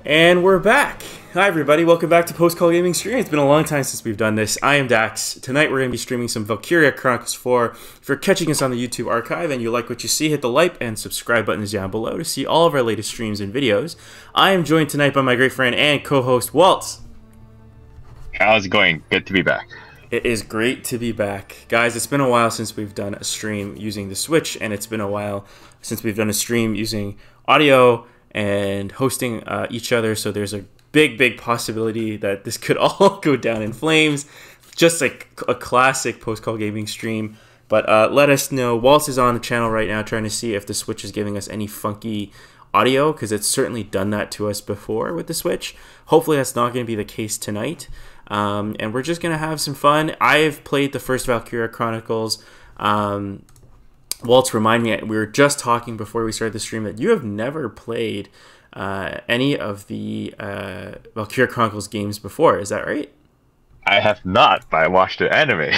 And we're back. Hi everybody, welcome back to Post Call Gaming Stream. It's been a long time since we've done this. I am Dax. Tonight we're going to be streaming some Valkyria Chronicles 4. If you're catching us on the YouTube archive and you like what you see, hit the like and subscribe buttons down below to see all of our latest streams and videos. I am joined tonight by my great friend and co-host Waltz. How's it going? Good to be back. It is great to be back. Guys, it's been a while since we've done a stream using the Switch, and it's been a while since we've done a stream using audio and hosting each other, so there's a big possibility that this could all go down in flames. Just like a classic post-call gaming stream. But let us know. Waltz is on the channel right now trying to see if the Switch is giving us any funky audio, because it's certainly done that to us before with the Switch. Hopefully that's not going to be the case tonight. And we're just going to have some fun. I've played the first Valkyria Chronicles. Waltz, remind me, we were just talking before we started the stream that you have never played any of the Valkyria Chronicles games before. Is that right? I have not, but I watched the anime.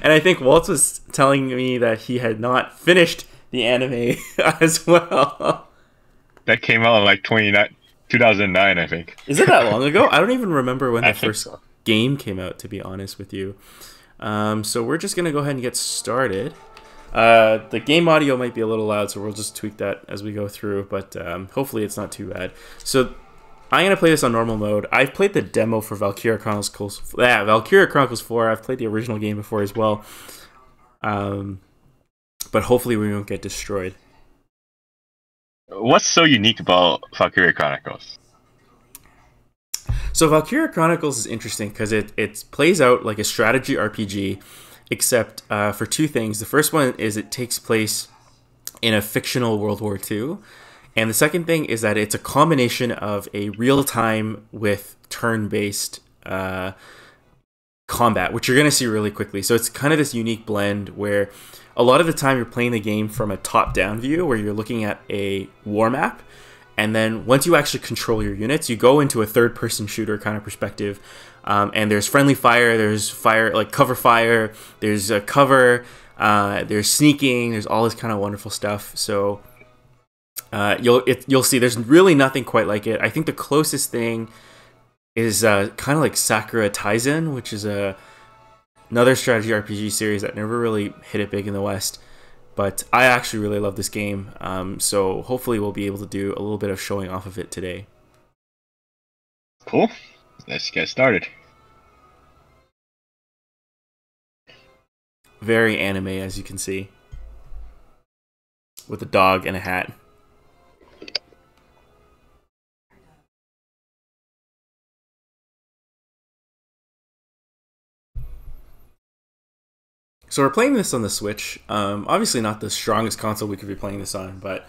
And I think Waltz was telling me that he had not finished the anime as well. That came out in like 2009, I think. Is it that long ago? I don't even remember when the first game came out, to be honest with you. So we're just gonna go ahead and get started. The game audio might be a little loud, so we'll just tweak that as we go through, but hopefully it's not too bad. So I'm going to play this on normal mode. I've played the demo for Valkyria Chronicles. Valkyria Chronicles 4. I've played the original game before as well. But hopefully we won't get destroyed. What's so unique about Valkyria Chronicles? So Valkyria Chronicles is interesting because it plays out like a strategy RPG, except for two things. The first one is it takes place in a fictional World War II. And the second thing is that it's a combination of a real-time with turn-based combat, which you're going to see really quickly. So it's kind of this unique blend where a lot of the time you're playing the game from a top-down view where you're looking at a war map. And then once you actually control your units, you go into a third-person shooter kind of perspective. And there's friendly fire, there's fire, like cover fire, there's cover, there's sneaking, there's all this kind of wonderful stuff. So you'll see there's really nothing quite like it. I think the closest thing is kind of like Sakura Taisen, which is another strategy RPG series that never really hit it big in the West. But I actually really love this game, so hopefully we'll be able to do a little bit of showing off of it today. Cool. Let's get started. Very anime, as you can see, with a dog and a hat. So we're playing this on the Switch. Obviously not the strongest console we could be playing this on, but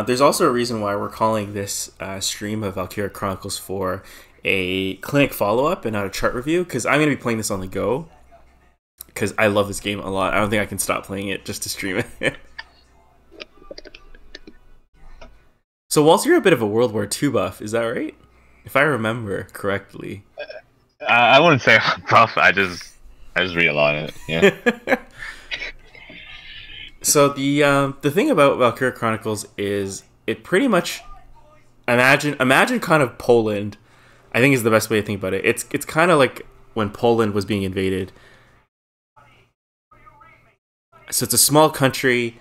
there's also a reason why we're calling this stream of Valkyria Chronicles 4 a clinic follow-up and not a chart review, because I'm going to be playing this on the go, because I love this game a lot. I don't think I can stop playing it just to stream it. So Waltz, you're a bit of a World War II buff, is that right? If I remember correctly. I wouldn't say buff, I just read a lot of it, yeah. So the thing about Valkyria Chronicles is it pretty much imagine kind of Poland. I think is the best way to think about it. It's kind of like when Poland was being invaded. So it's a small country.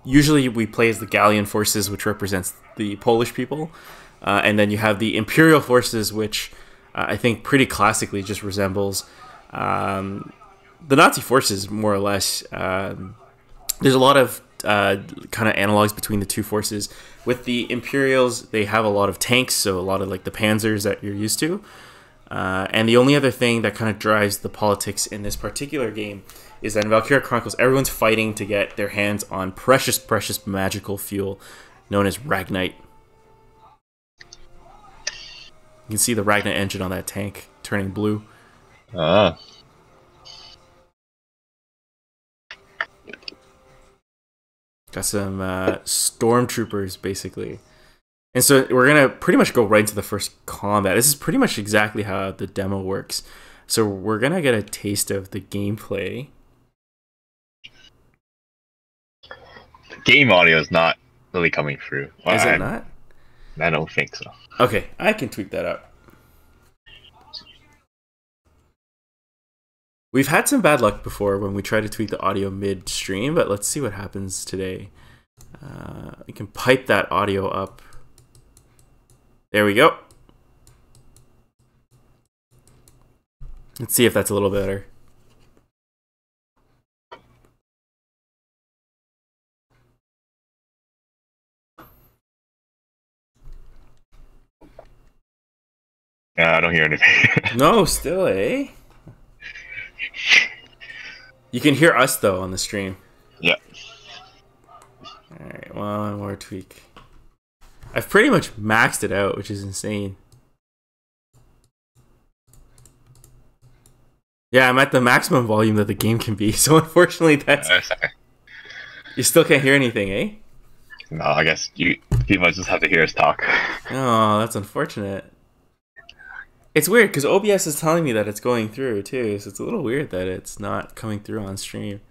Usually we play as the Gallian forces, which represents the Polish people, and then you have the Imperial forces, which I think pretty classically just resembles the Nazi forces, more or less. There's a lot of kind of analogs between the two forces. With the Imperials, they have a lot of tanks, so a lot of like the Panzers that you're used to. And the only other thing that kind of drives the politics in this particular game is that in Valkyria Chronicles, everyone's fighting to get their hands on precious, precious magical fuel known as Ragnite. You can see the Ragnite engine on that tank turning blue. Got some stormtroopers, basically. And so we're going to pretty much go right into the first combat. This is pretty much exactly how the demo works. So we're going to get a taste of the gameplay. The game audio is not really coming through. Is it not? I don't think so. Okay, I can tweak that up. We've had some bad luck before when we try to tweak the audio mid-stream, but let's see what happens today. We can pipe that audio up. There we go. Let's see if that's a little better. I don't hear anything. No, still, eh? You can hear us, though, on the stream. Yeah. Alright, one more tweak. I've pretty much maxed it out, which is insane. Yeah, I'm at the maximum volume that the game can be, so unfortunately that's... You still can't hear anything, eh? No, I guess you people just have to hear us talk. Oh, that's unfortunate. It's weird, because OBS is telling me that it's going through, too, so it's a little weird that it's not coming through on stream.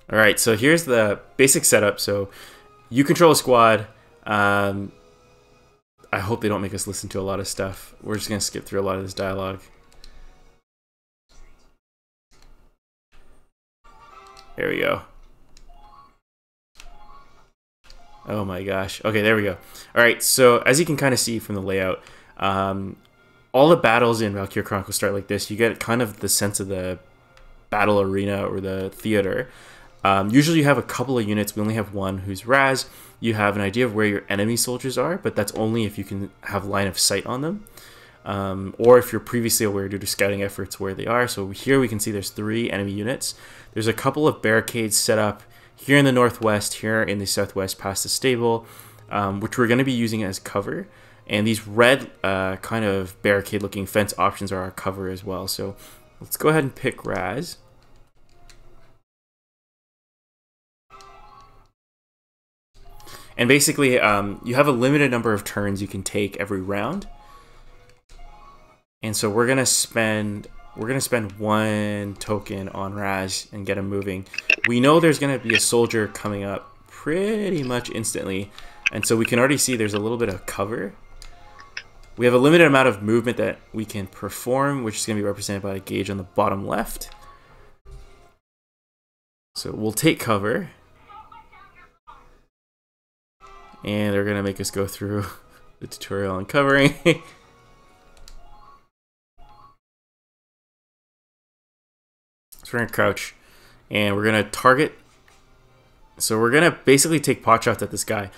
Alright, so here's the basic setup. So you control a squad. I hope they don't make us listen to a lot of stuff. We're just going to skip through a lot of this dialogue. There we go. Oh my gosh. Okay, there we go. All right, so as you can kind of see from the layout, all the battles in Valkyria Chronicles start like this. You get kind of the sense of the battle arena or the theater. Usually you have a couple of units. We only have one who's Raz. You have an idea of where your enemy soldiers are, but that's only if you can have line of sight on them. Or if you're previously aware due to scouting efforts where they are. So here we can see there's 3 enemy units. There's a couple of barricades set up here in the northwest, here in the southwest past the stable, which we're going to be using as cover. And these red kind of barricade looking fence options are our cover as well. So let's go ahead and pick Raz. And basically, you have a limited number of turns you can take every round. And so we're gonna spend 1 token on Raz and get him moving. We know there's gonna be a soldier coming up pretty much instantly, and so we can already see there's a little bit of cover. We have a limited amount of movement that we can perform, which is gonna be represented by a gauge on the bottom left. So we'll take cover. And they're gonna make us go through the tutorial on covering. So we're gonna crouch, and we're gonna target. So we're gonna basically take pot shots at this guy.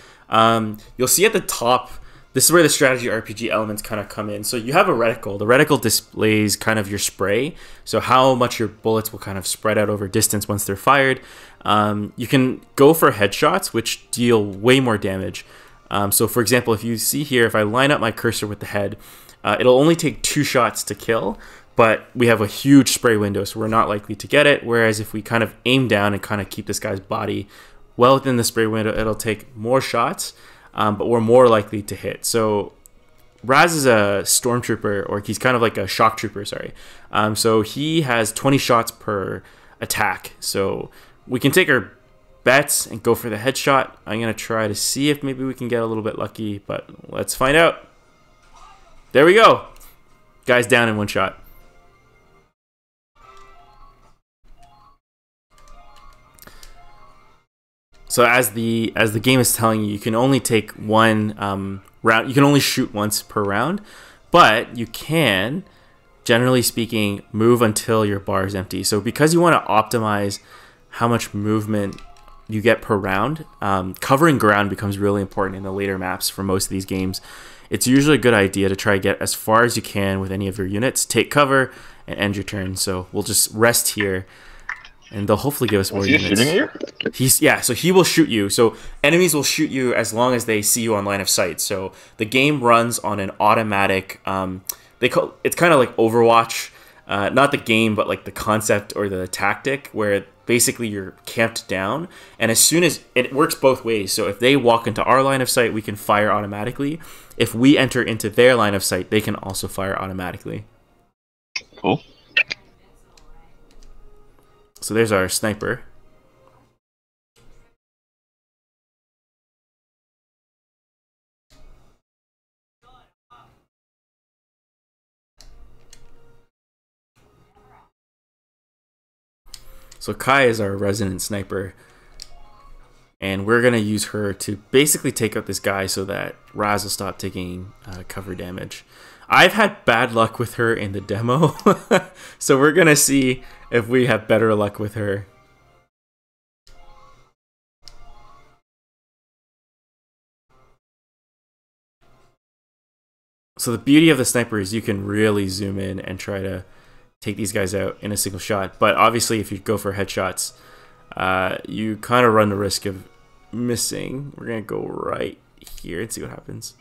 You'll see at the top, this is where the strategy RPG elements kind of come in. So you have a reticle. The reticle displays kind of your spray, so how much your bullets will kind of spread out over distance once they're fired. You can go for headshots, which deal way more damage. So for example, if you see here, if I line up my cursor with the head, it'll only take 2 shots to kill, but we have a huge spray window, so we're not likely to get it. Whereas if we kind of aim down and kind of keep this guy's body well within the spray window, it'll take more shots, but we're more likely to hit. So Raz is a stormtrooper, or he's kind of like a shock trooper, sorry. So he has 20 shots per attack. So we can take our bets and go for the headshot. I'm going to try to see if maybe we can get a little bit lucky, but let's find out. There we go. Guy's down in 1 shot. So as the game is telling you, you can only take 1 round. You can only shoot once per round, but you can, generally speaking, move until your bar is empty. So because you want to optimize how much movement you get per round, covering ground becomes really important in the later maps for most of these games. It's usually a good idea to try to get as far as you can with any of your units, take cover, and end your turn. So we'll just rest here, and they'll hopefully give us more units. Is he shooting you? Yeah, so he will shoot you. So enemies will shoot you as long as they see you on line of sight. So the game runs on an automatic, it's kind of like Overwatch, not the game, but like the concept or the tactic, where basically you're camped down, and as soon as it works both ways. So if they walk into our line of sight, we can fire automatically. If we enter into their line of sight, they can also fire automatically. Cool. So there's our sniper. So Kai is our resident sniper, and we're going to use her to basically take out this guy so that Raz will stop taking cover damage. I've had bad luck with her in the demo, so we're going to see if we have better luck with her. So the beauty of the sniper is you can really zoom in and try to take these guys out in a single shot. But obviously if you go for headshots, you kind of run the risk of missing. We're going to go right here and see what happens.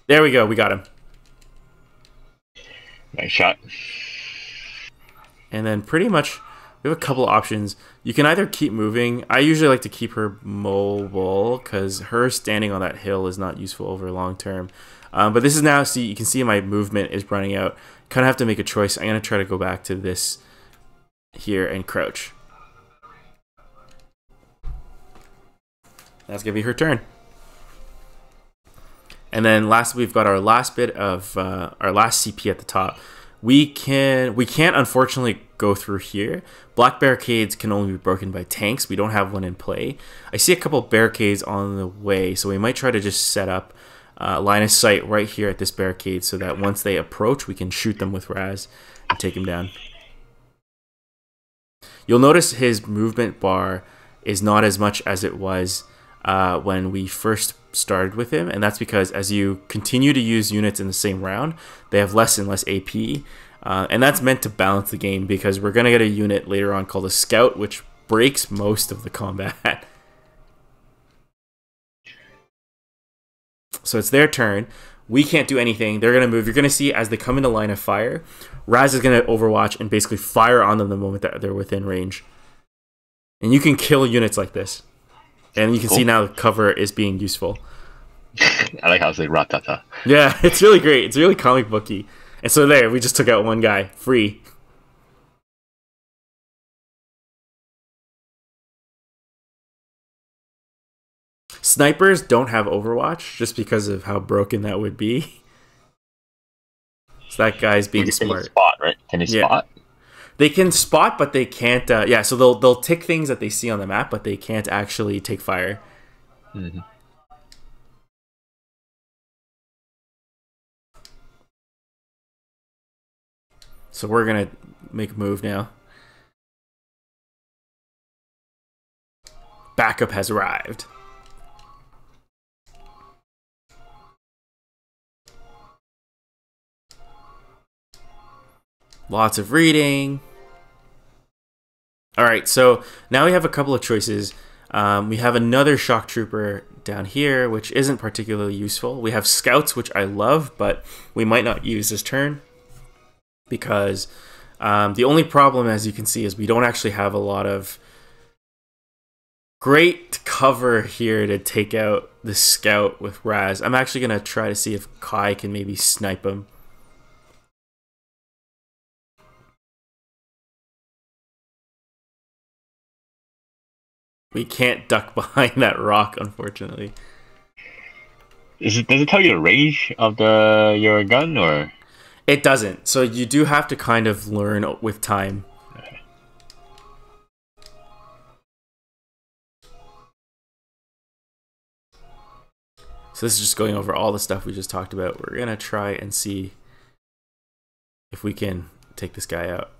There we go. We got him. Nice shot. And then pretty much we have a couple of options. You can either keep moving. I usually like to keep her mobile because her standing on that hill is not useful over long term. But this is now, see, you can see my movement is running out. Kind of have to make a choice. I'm going to try to go back to this here and crouch. That's going to be her turn. And then lastly, we've got our last bit of our last CP at the top. We can't unfortunately go through here. Black barricades can only be broken by tanks. We don't have one in play. I see a couple barricades on the way, so we might try to just set up line of sight right here at this barricade so that once they approach, we can shoot them with Raz and take him down. You'll notice his movement bar is not as much as it was when we first started with him, and that's because as you continue to use units in the same round, they have less and less AP, and that's meant to balance the game because we're going to get a unit later on called a Scout, which breaks most of the combat. So it's their turn. We can't do anything. They're going to move. You're going to see as they come into line of fire, Raz is going to overwatch and basically fire on them the moment that they're within range. And you can kill units like this. And you can see now the cover is being useful. I like how it's like ratata. Yeah, it's really great. It's really comic booky. And so there, we just took out one guy. Free. Snipers don't have Overwatch just because of how broken that would be. So that guy's being smart. Spot, right? Can he spot? They can spot, but they can't. Yeah, so they'll tick things that they see on the map, but they can't actually take fire. Mm-hmm. So we're gonna make a move now. Backup has arrived. Lots of reading. All right, so now we have a couple of choices. We have another shock trooper down here, which isn't particularly useful. We have scouts, which I love, but we might not use this turn because the only problem, as you can see, is we don't actually have a lot of great cover here to take out the scout with Raz. I'm actually going to try to see if Kai can maybe snipe him. We can't duck behind that rock, unfortunately. Does it tell you the range of your gun, or? It doesn't. So you do have to kind of learn with time. Okay. So this is just going over all the stuff we just talked about. We're gonna try and see if we can take this guy out.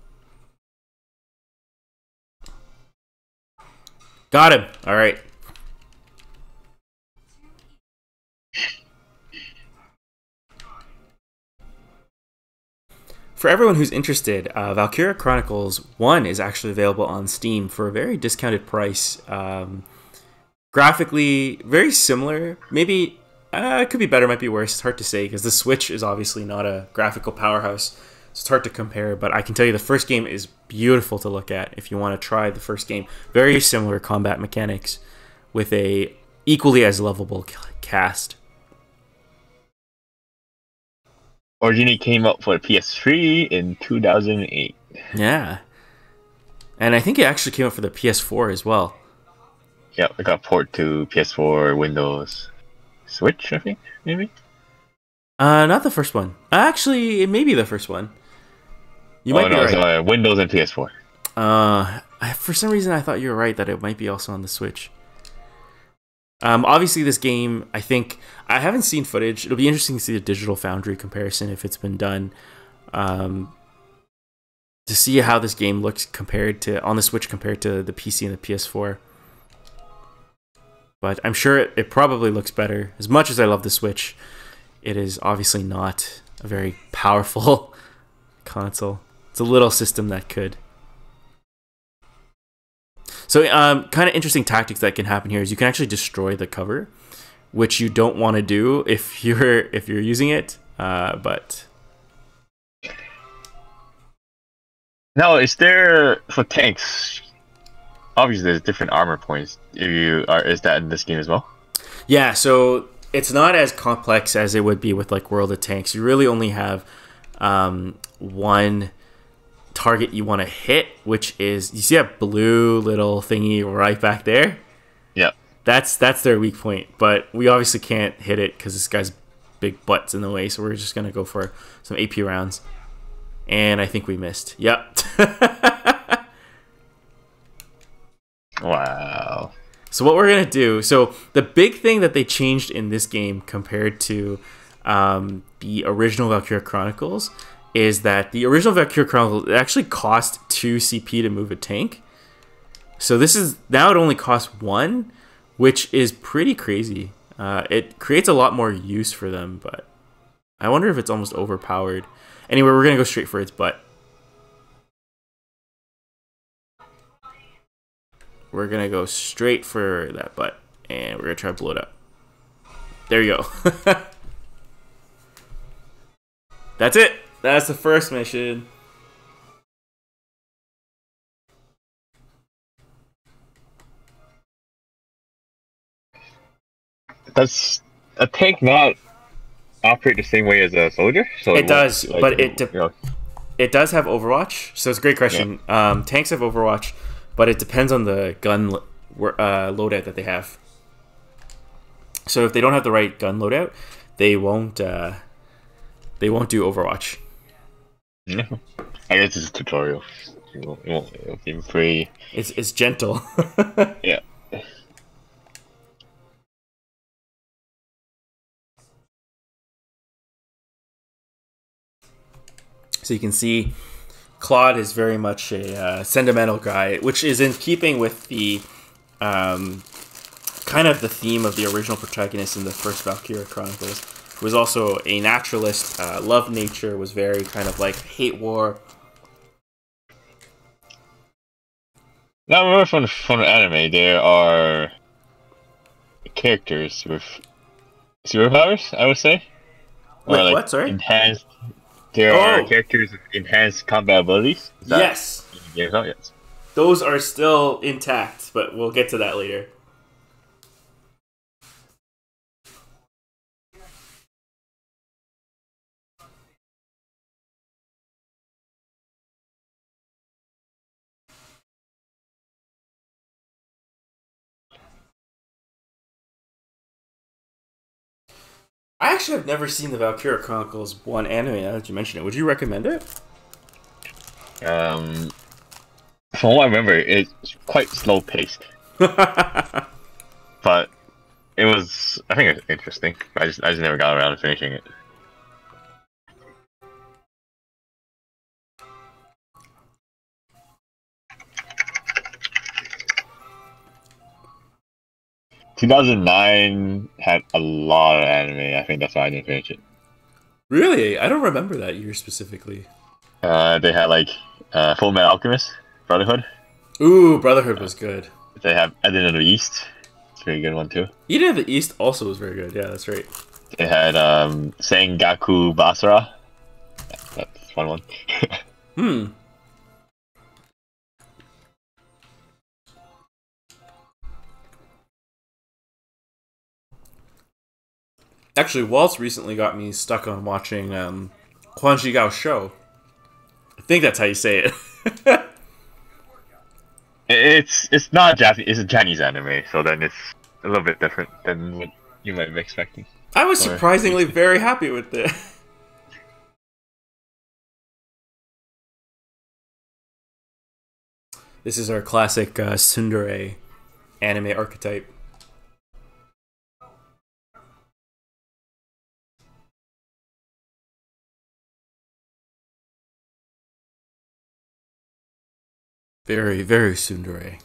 Got him. All right. For everyone who's interested, Valkyria Chronicles 1 is actually available on Steam for a very discounted price. Graphically, very similar. Maybe it could be better, might be worse. It's hard to say because the Switch is obviously not a graphical powerhouse. So it's hard to compare, but I can tell you the first game is beautiful to look at if you want to try the first game. Very similar combat mechanics with a equally as lovable cast. Originally came out for PS3 in 2008. Yeah. And I think it actually came out for the PS4 as well. Yeah, it got port to PS4, Windows, Switch, I think, maybe? Not the first one. Actually, it may be the first one. You might be right. Sorry, Windows and PS4. For some reason, I thought you were right that it might be also on the Switch. Obviously, this game, I think... I haven't seen footage. It'll be interesting to see the Digital Foundry comparison if it's been done. To see how this game looks compared to... on the Switch compared to the PC and the PS4. But I'm sure it probably looks better. As much as I love the Switch, it is obviously not a very powerful console. It's a little system that could. So kind of interesting tactics that can happen here is you can actually destroy the cover, which you don't want to do if you're using it. But now, is there for tanks? Obviously, there's different armor points. Is that in this game as well? Yeah. So it's not as complex as it would be with like World of Tanks. You really only have one target you want to hit, which is, you see that blue little thingy right back there? Yeah. That's their weak point. But we obviously can't hit it because this guy's big butt's in the way. So we're just gonna go for some AP rounds. And I think we missed. Yep. Wow. So what we're gonna do? So the big thing that they changed in this game compared to the original Valkyria Chronicles is that the original Valkyria Chronicles it actually cost 2 CP to move a tank. So this is now it only costs 1, which is pretty crazy. It creates a lot more use for them, but I wonder if it's almost overpowered. Anyway, we're gonna go straight for its butt. We're gonna go straight for that butt, and we're gonna try to blow it up. There you go. That's it. That's the first mission. Does a tank not operate the same way as a soldier? So It does, like, but it does have Overwatch. So it's a great question. Yeah. Tanks have Overwatch, but it depends on the gun loadout that they have. So if they don't have the right gun loadout, they won't do Overwatch. No. I guess it's a tutorial. It'll be free. It's gentle. Yeah. So you can see Claude is very much a sentimental guy, which is in keeping with the kind of the theme of the original protagonist in the first Valkyria Chronicles. Who was also a naturalist, loved nature, was very kind of like hate war. Now, remember from the anime, there are characters with superpowers, I would say. Wait, or like what? Sorry? Enhanced. There are characters with enhanced combat abilities. Yes. Yes. Those are still intact, but we'll get to that later. I actually have never seen the Valkyria Chronicles 1 anime, now that you mention it. Would you recommend it? From what I remember, it's quite slow paced. But it was, I think it was interesting. I just never got around to finishing it. ...2009 had a lot of anime. I think that's why I didn't finish it. Really? I don't remember that year specifically. They had like Full Metal Alchemist, Brotherhood. Ooh, Brotherhood was good. They have Eden of the East. It's a very good one too. Eden of the East also was very good. Yeah, that's right. They had Sengaku Basara. That's a fun one. Hmm. Actually, Waltz recently got me stuck on watching Quan Ji Gao's show. I think that's how you say it. It's not Japanese. It's a Chinese anime, so then it's a little bit different than what you might be expecting. I was surprisingly very happy with it. This is our classic tsundere anime archetype. Very, very tsundere.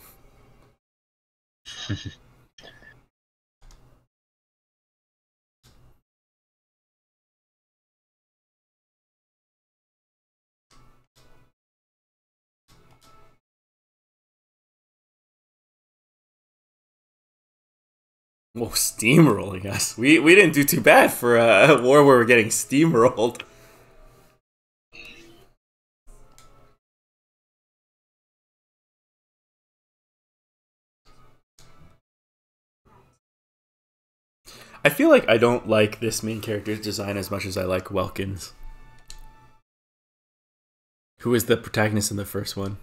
Whoa, steamrolling us. We didn't do too bad for a war where we're getting steamrolled. I feel like I don't like this main character's design as much as I like Welkin's, who is the protagonist in the first one.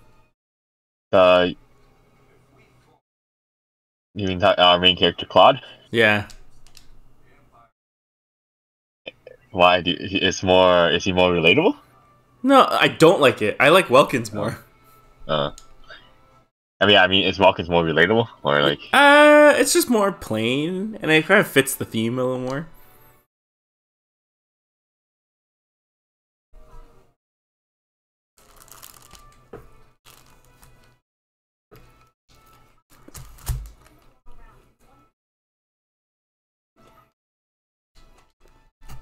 You mean our main character Claude? Yeah. Why? Is he more relatable? No, I don't like it. I like Welkins more. I mean, is Walkins more relatable, or like? It's just more plain, and it kind of fits the theme a little more.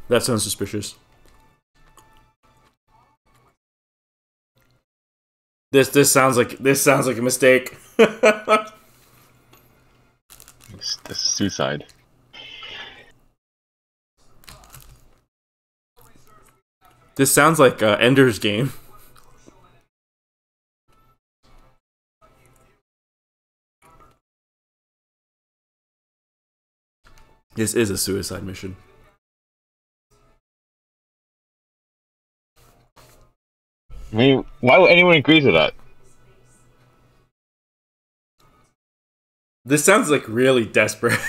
That sounds suspicious. This sounds like a mistake. It's suicide. This sounds like Ender's Game. This is a suicide mission. I mean, why would anyone agree to that? This sounds like really desperate.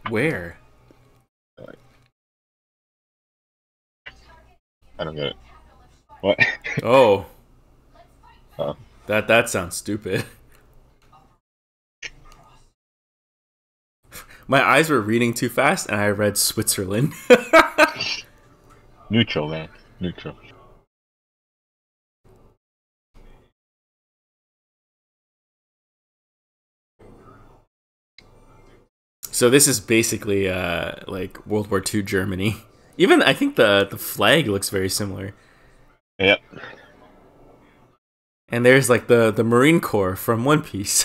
Where? I don't get it. What? Oh. Oh. That sounds stupid. My eyes were reading too fast, and I read Switzerland. Neutral, man. Neutral. So this is basically like World War II Germany. Even I think the flag looks very similar. Yep. And there's like the Marine Corps from One Piece.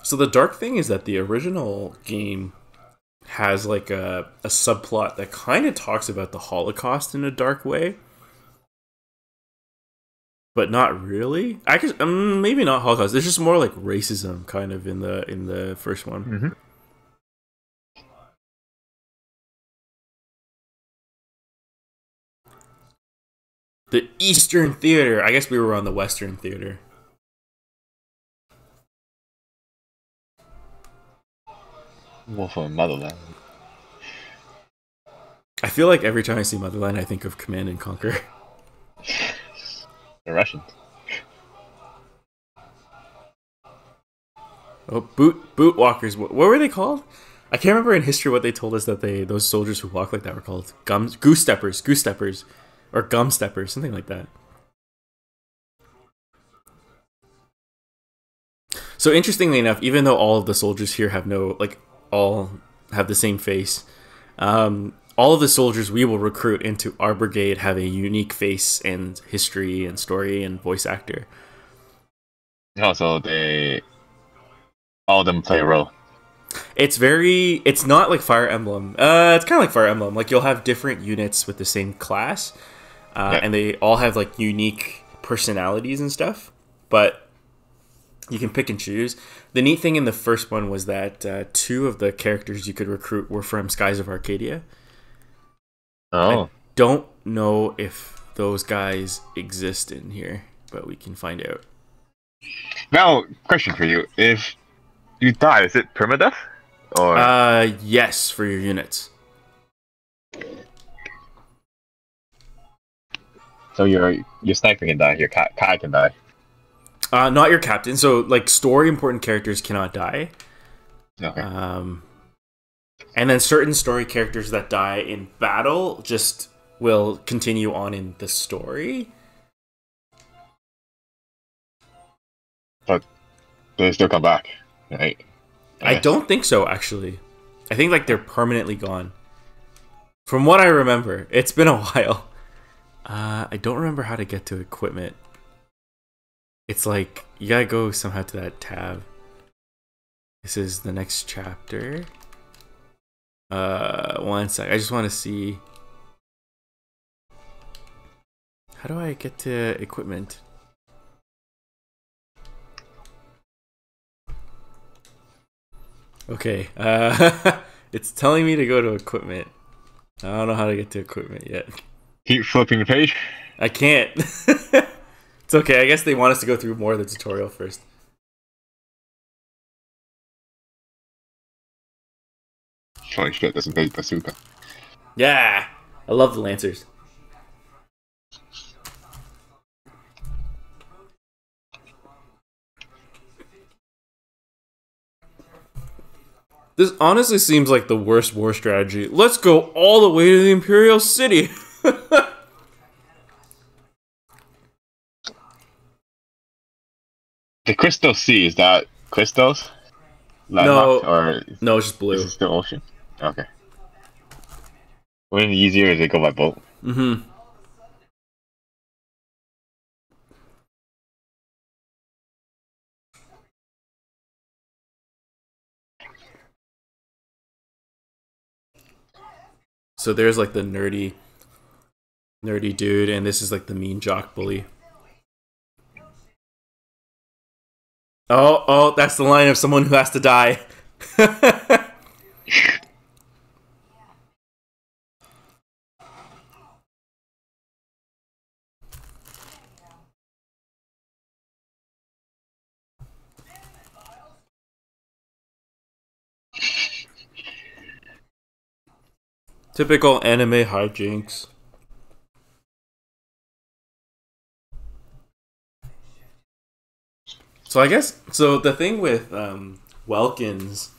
So the dark thing is that the original game has like a subplot that kind of talks about the Holocaust in a dark way, but not really. I guess maybe not Holocaust. There's just more like racism kind of in the first one. Mm-hmm. The Eastern Theater. I guess we were on the Western Theater. Wolf of Motherland. I feel like every time I see Motherland, I think of Command and Conquer. The Russians. Oh, boot walkers. What were they called? I can't remember in history what they told us that those soldiers who walk like that were called. Goose steppers, or gum steppers, something like that. So interestingly enough, even though all of the soldiers here have all have the same face, all of the soldiers we will recruit into our brigade have a unique face and history and story and voice actor. Oh, so all of them play a role. It's not like Fire Emblem. It's kind of like Fire Emblem. Like you'll have different units with the same class, and they all have like unique personalities and stuff, but you can pick and choose. The neat thing in the first one was that 2 of the characters you could recruit were from Skies of Arcadia. Oh. I don't know if those guys exist in here, but we can find out. Now, question for you: if you die, is it permadeath? Or yes, for your units. So your sniper can die, your Kai can die. Not your captain. So, like, story important characters cannot die. Okay. And then certain story characters that die in battle just will continue on in the story. But they still come back, right? I don't think so, actually. I think, like, they're permanently gone. From what I remember. It's been a while. I don't remember how to get to equipment. It's like, you gotta go somehow to that tab. This is the next chapter. One sec. I just want to see. How do I get to equipment? Okay. It's telling me to go to equipment. I don't know how to get to equipment yet. Keep flipping the page. I can't. It's okay. I guess they want us to go through more of the tutorial first. Holy shit, that's a big bazooka. Yeah, I love the Lancers. This honestly seems like the worst war strategy. Let's go all the way to the Imperial City. The Crystal Sea, is that crystals? No, or no, it's just blue. Is it still ocean? Okay. Wouldn't it be easier if they go by boat? Mm-hmm. So there's like the nerdy dude, and this is like the mean jock bully. Oh, that's the line of someone who has to die. Typical anime hijinks. So I guess the thing with Welkin's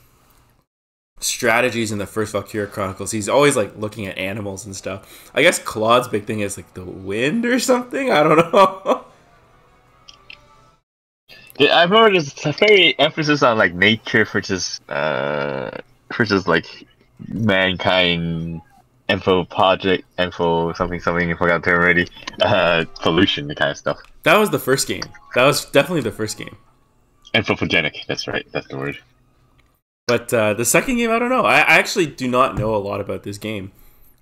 strategies in the first Valkyria Chronicles, he's always like looking at animals and stuff. I guess Claude's big thing is like the wind or something. I don't know. Yeah, I've heard there's a very emphasis on like nature versus like mankind info something I forgot the term already. Pollution, the kind of stuff. That was the first game. That was definitely the first game. Anthropogenic, that's right, that's the word. But the second game, I don't know. I actually do not know a lot about this game.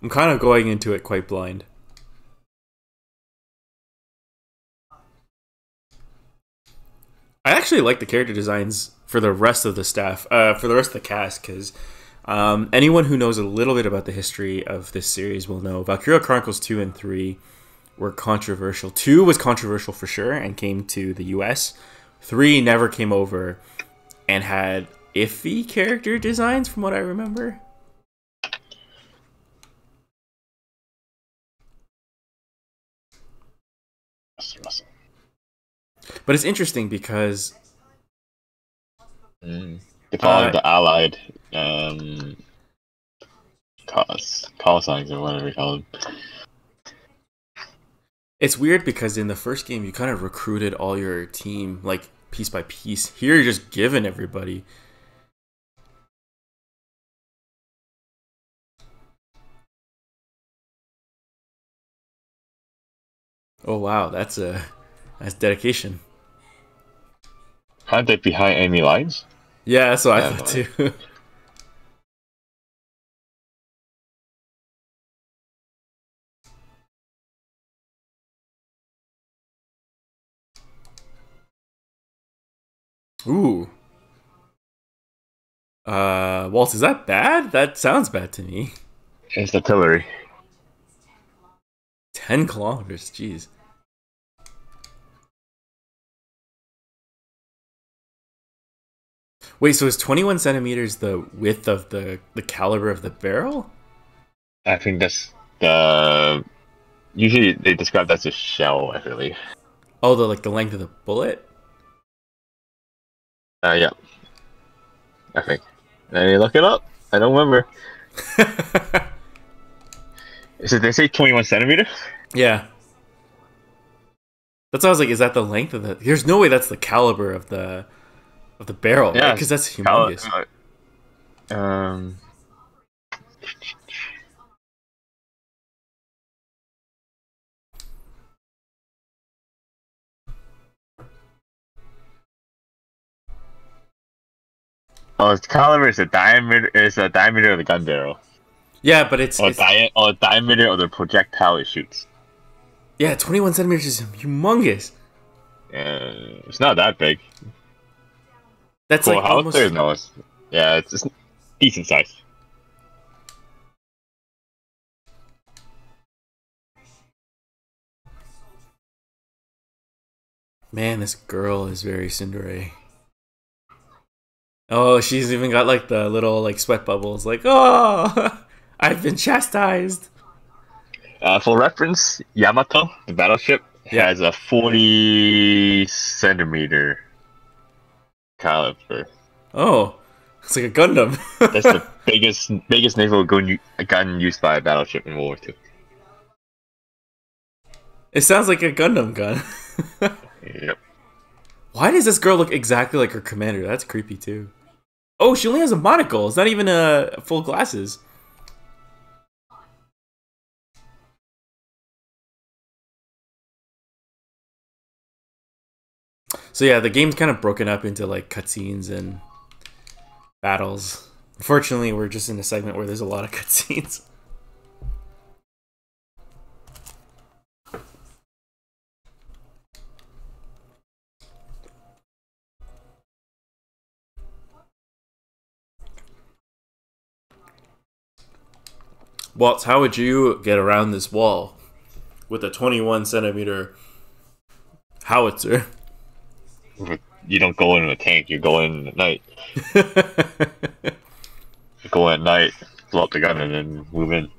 I'm kind of going into it quite blind. I actually like the character designs for the rest of the staff, for the rest of the cast, because anyone who knows a little bit about the history of this series will know Valkyria Chronicles 2 and 3 were controversial. 2 was controversial for sure and came to the US. 3 never came over and had iffy character designs from what I remember. But it's interesting because they call it the Allied call signs or whatever you call them. It's weird because in the first game you kind of recruited all your team like piece by piece. Here you're just giving everybody. Oh wow, that's dedication. Aren't they behind enemy lines? Yeah, that's what I thought too. Ooh. Waltz, is that bad? That sounds bad to me. It's artillery. 10 kilometers, jeez. Wait, so is 21 centimeters the width of the caliber of the barrel? I think that's the... Usually they describe that as a shell, I believe. Oh, the length of the bullet? Yeah. I think. Let me look it up. I don't remember. Did they say 21 centimeters? Yeah. That's why I was like, is that the length of the... There's no way that's the caliber of the barrel, yeah, because right? That's humongous. Oh, its caliber is the diameter. Is the diameter of the gun barrel. Yeah, but it's diameter of the projectile it shoots. Yeah, 21 centimeters is humongous. It's not that big. That's For like howitzer, almost. no. It's decent size. Man, this girl is very tsundere. Oh, she's even got like the little like sweat bubbles. Like, oh, I've been chastised. For reference, Yamato, the battleship, has a 40 centimeter caliber. Oh, it's like a Gundam. That's the biggest naval gun used by a battleship in World War II. It sounds like a Gundam gun. Yep. Why does this girl look exactly like her commander? That's creepy too. Oh, she only has a monocle. It's not even full glasses. So yeah, the game's kind of broken up into like cutscenes and battles. Unfortunately, we're just in a segment where there's a lot of cutscenes. Waltz, how would you get around this wall with a 21 centimeter howitzer? You don't go in a tank, you go in at night. You go at night, blow up the gun, and then move in.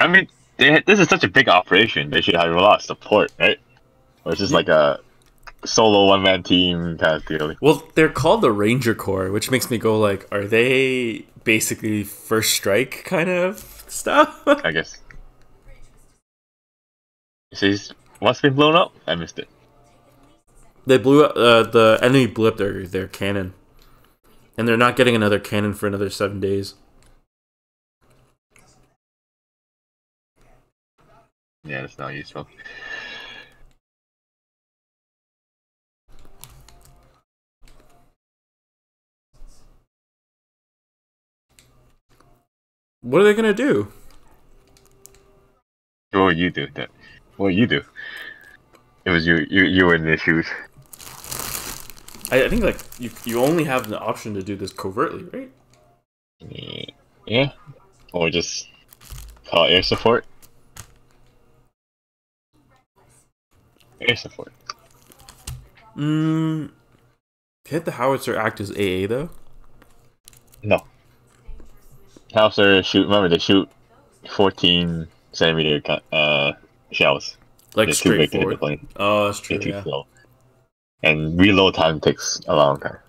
I mean, this is such a big operation, they should have a lot of support, right? Or it's just like a solo one-man team kind of deal. Well, they're called the Ranger Corps, which makes me go like, are they basically first strike kind of stuff? I guess. Says what's been blown up? I missed it. They blew up. The enemy blew up their cannon, and they're not getting another cannon for another 7 days. Yeah, that's not useful. What are they gonna do? What would you do? What would you do? It was you were in the shoes. I think like you only have the option to do this covertly, right? Yeah. Or just call air support. Air support. Can't the howitzer act as AA though? No. Howitzer shoot. Remember, they shoot 14 centimeter shells. Like They're too big to hit straightforward. the plane. Oh, that's true. They're too Yeah. slow. And reload time takes a long time.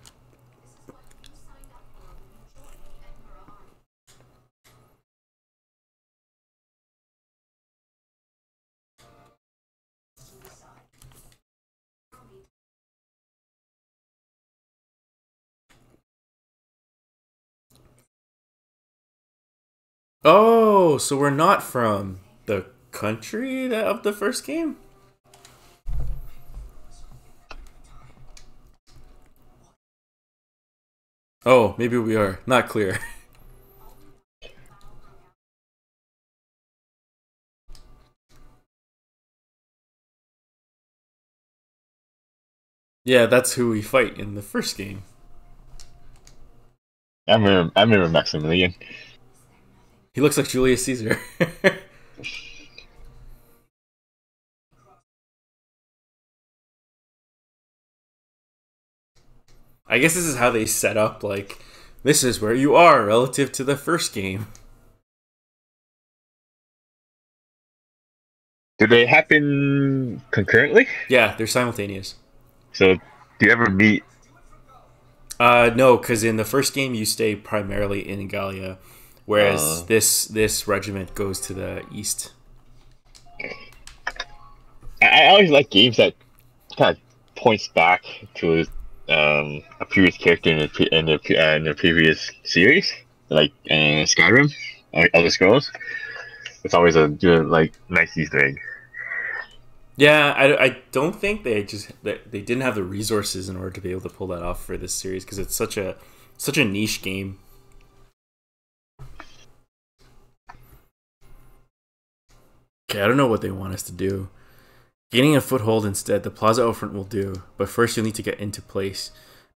Oh, so we're not from the country of the first game? Oh, maybe we are. Not clear. Yeah, that's who we fight in the first game. I remember Maximilian. He looks like Julius Caesar. I guess this is how they set up, like, this is where you are relative to the first game. Do they happen concurrently? Yeah, they're simultaneous. So, do you ever meet? No, because in the first game you stay primarily in Gallia, whereas this regiment goes to the east. I always like games that kind of points back to a previous character in the previous series, like Skyrim or Elder Scrolls. It's always a good, like, nice Easter egg. Yeah, I don't think they didn't have the resources in order to be able to pull that off for this series because it's such a niche game. Okay, I don't know what they want us to do. Gaining a foothold instead, the plaza out front will do, but first you'll need to get into place.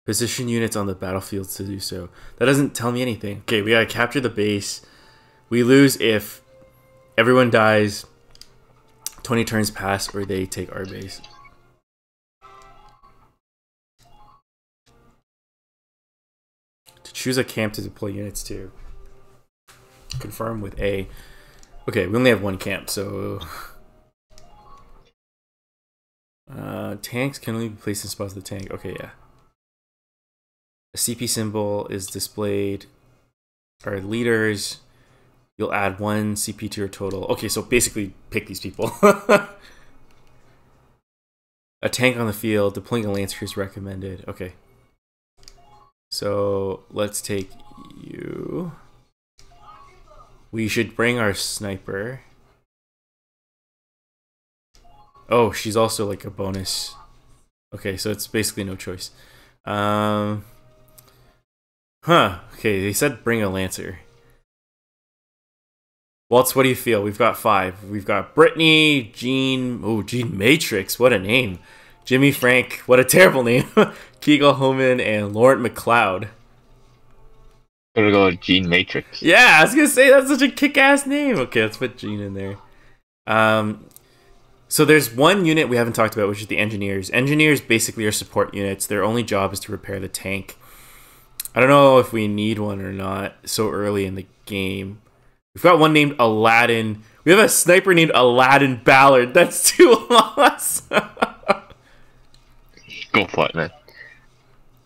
Position units on the battlefield to do so. That doesn't tell me anything. Okay, we gotta capture the base. We lose if everyone dies, 20 turns pass, or they take our base. To choose a camp to deploy units to. Confirm with A. Okay, we only have one camp, so... tanks can only be placed in spots of the tank. Okay, yeah. A CP symbol is displayed. Our leaders... You'll add 1 CP to your total. Okay, so basically pick these people. A tank on the field. Deploying a lancer is recommended. Okay. So let's take you. We should bring our sniper. Oh, she's also like a bonus. Okay, so it's basically no choice. Huh. Okay, they said bring a lancer. Waltz, what do you feel? We've got 5. We've got Brittany, Jean. Oh, Jean Matrix. What a name. Jimmy Frank. What a terrible name. Kegel Homan and Laurent McLeod. I'm gonna go with Jean Matrix. Yeah, I was gonna say that's such a kick-ass name. Okay, let's put Jean in there. So there's one unit we haven't talked about, which is the engineers. Engineers basically are support units. Their only job is to repair the tank. I don't know if we need one or not so early in the game. We've got one named Aladdin. We have a sniper named Aladdin Ballard. That's too awesome. Go for it, man.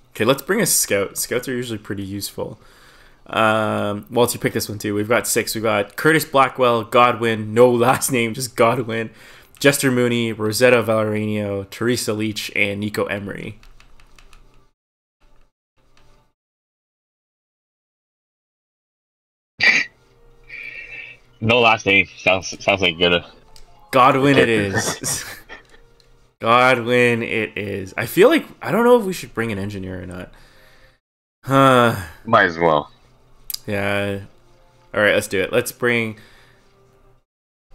Okay, let's bring a scout. Scouts are usually pretty useful. Waltz, you pick this one too. We've got 6. We've got Curtis Blackwell, Godwin, no last name, just Godwin, Jester Mooney, Rosetta Valerio, Teresa Leach, and Nico Emery. No last name. Sounds like good. Godwin it is. Godwin it is. I feel like I don't know if we should bring an engineer or not. Might as well. Yeah. All right, let's do it. Let's bring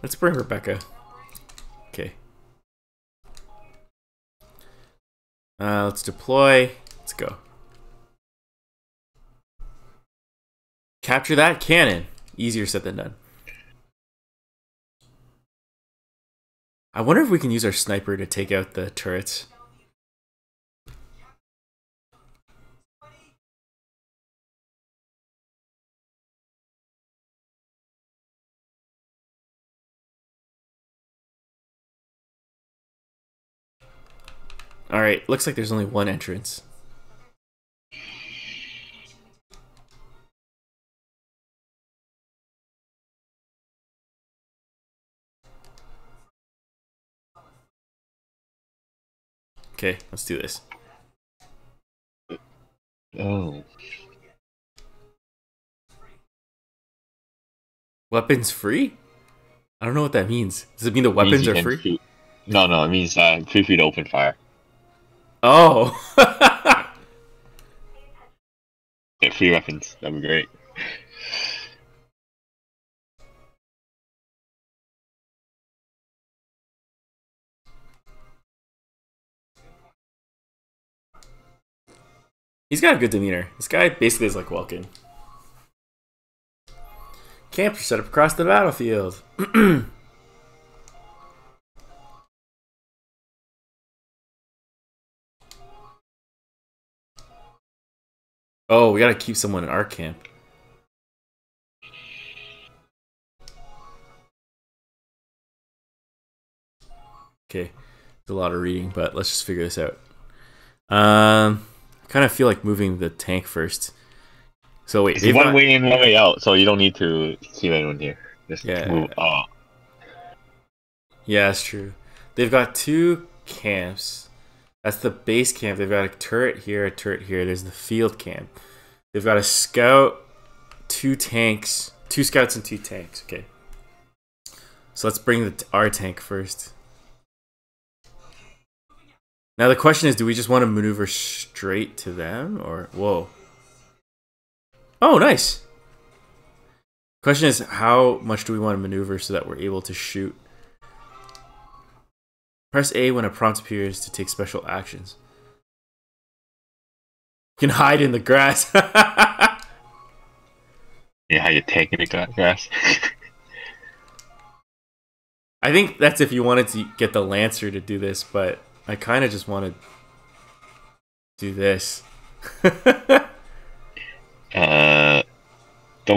Rebecca. Okay. Let's deploy. Let's go. Capture that cannon. Easier said than done. I wonder if we can use our sniper to take out the turrets. Alright, looks like there's only one entrance. Okay, let's do this. Oh. Weapons free? I don't know what that means. Does it mean the weapons are free? No, it means free to open fire. Oh. Yeah, free weapons. That'd be great. He's got a good demeanor. This guy basically is like Welkin. Camps are set up across the battlefield. Oh, we gotta keep someone in our camp. Okay, it's a lot of reading, but let's just figure this out. I kind of feel like moving the tank first. So wait, it's one way in, one way out, so you don't need to keep anyone here. Just yeah, move. Oh. Yeah, that's true. They've got 2 camps. That's the base camp. They've got a turret here, a turret here. There's the field camp. They've got a scout, 2 tanks, 2 scouts and 2 tanks. Okay. So let's bring our tank first. Now the question is, do we just want to maneuver straight to them, or whoa? Oh, nice. Question is, how much do we want to maneuver so that we're able to shoot? Press A when a prompt appears to take special actions. You can hide in the grass. Yeah, how you tank in the grass. I think that's if you wanted to get the Lancer to do this, but I kind of just want to do this. Don't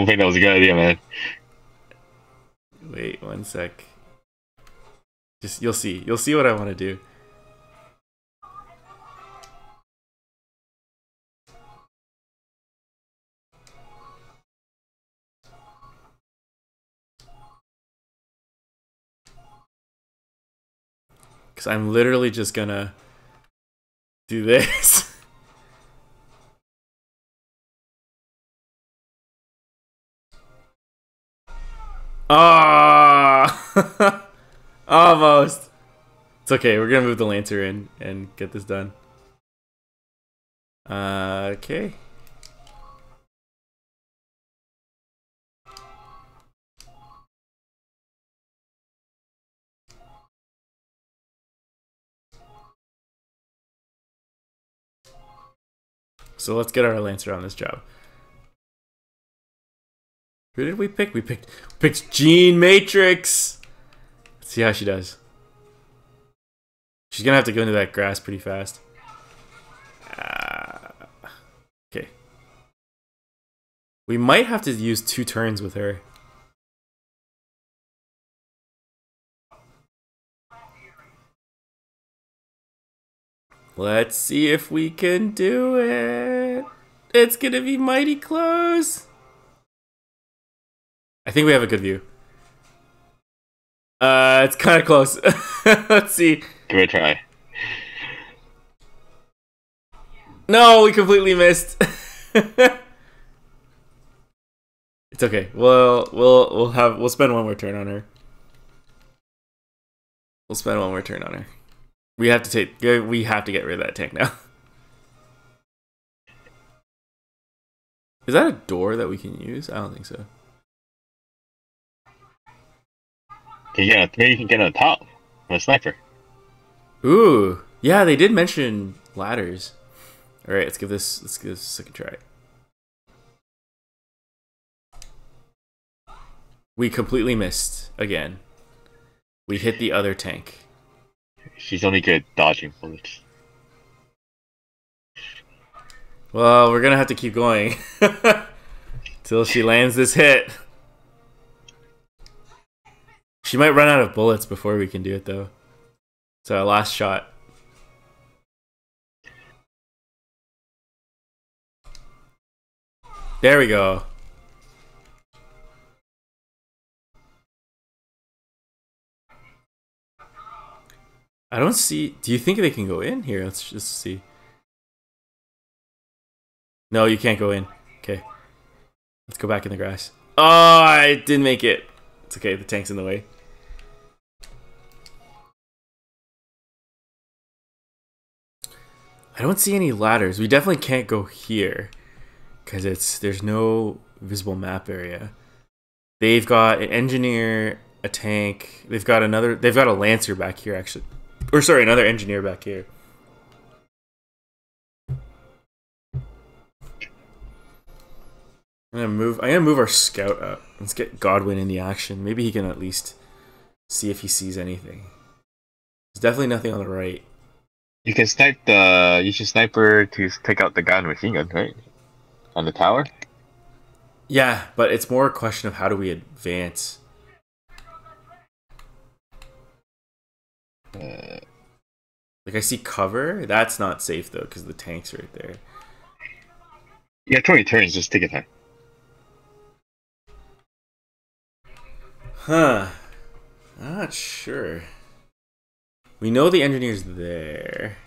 think that was a good idea, man. Wait 1 sec. Just you'll see what I want to do. Because I'm literally just gonna do this. Ah, almost. It's okay. We're gonna move the Lancer in and get this done. Okay. So let's get our Lancer on this job. Who did we pick? We picked Jean Matrix. Let's see how she does. She's gonna have to go into that grass pretty fast. Okay. We might have to use 2 turns with her. Let's see if we can do it. It's gonna be mighty close. I think we have a good view. It's kind of close. Let's see. Give it a try. No, we completely missed. It's okay. We'll spend 1 more turn on her. We'll spend 1 more turn on her. We have to get rid of that tank now. Is that a door that we can use? I don't think so. Yeah, maybe you can get on the top with a sniper. Ooh, yeah, they did mention ladders. All right, let's give this a second try. We completely missed again. We hit the other tank. She's only good at dodging bullets. Well, we're gonna have to keep going till she lands this hit. She might run out of bullets before we can do it, though. It's our last shot. There we go. I don't see... Do you think they can go in? Here, let's just see. No, you can't go in. Okay. Let's go back in the grass. Oh, I didn't make it. It's okay, the tank's in the way. I don't see any ladders. We definitely can't go here because there's no visible map area. They've got an engineer, a tank. They've got a Lancer back here actually. Or sorry, another engineer back here. I'm gonna move our scout up. Let's get Godwin in the action. Maybe he can at least see if he sees anything. There's definitely nothing on the right. You can snipe the. You should sniper to take out the guy in the machine gun, right? On the tower. Yeah, but it's more a question of how do we advance. Like I see cover. That's not safe though because the tank's right there. Yeah, 20 turns. Just take your time. Huh. Not sure. We know the engineer's there.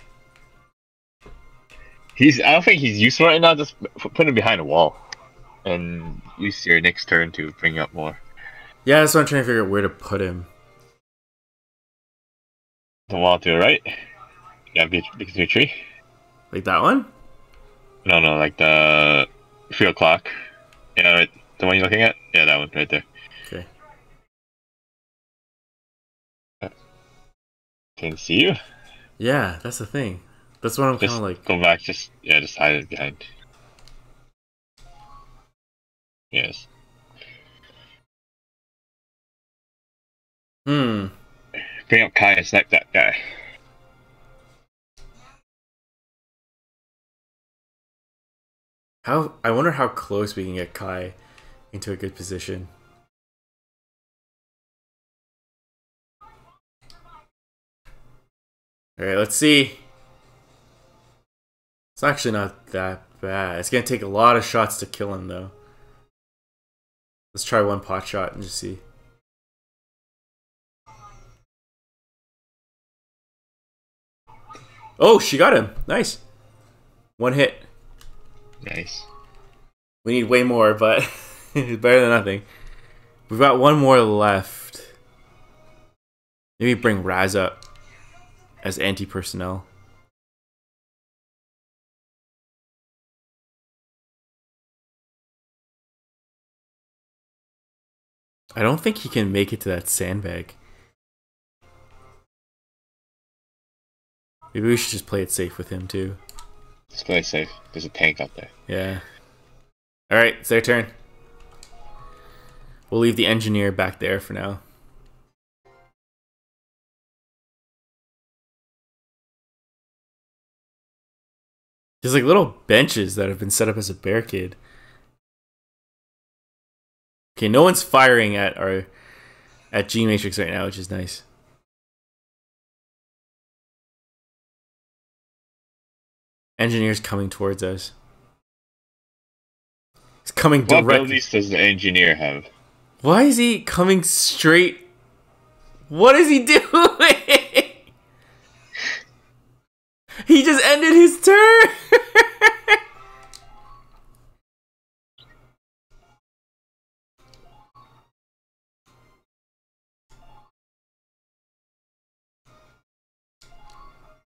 I don't think he's useful right now. Just put him behind a wall, and use your next turn to bring up more. Yeah, that's what I'm trying to figure out where to put him. The wall to the right. Yeah, between tree. Like that one? No, like the 3 o'clock. Yeah, right. The one you're looking at? Yeah, that one right there. Okay. Can see you? Yeah, that's the thing. That's what I'm kind of like. Go back, just hide it behind. Yes. Hmm. Bring up Kai and snipe that guy. I wonder how close we can get Kai into a good position. Alright, let's see. It's actually not that bad. It's gonna take a lot of shots to kill him though. Let's try one pot shot and just see. Oh, she got him. Nice. One hit. Nice. We need way more, but it's better than nothing. We've got one more left. Maybe bring Raz up as anti-personnel. I don't think he can make it to that sandbag. Maybe we should just play it safe with him too. Just play it safe. There's a tank up there. Yeah. Alright, it's their turn. We'll leave the engineer back there for now. There's like little benches that have been set up as a barricade. Okay, no one's firing at G Matrix right now, which is nice. Engineer's coming towards us. He's coming directly. What abilities does the engineer have? Why is he coming straight? What is he doing? He just ended his turn.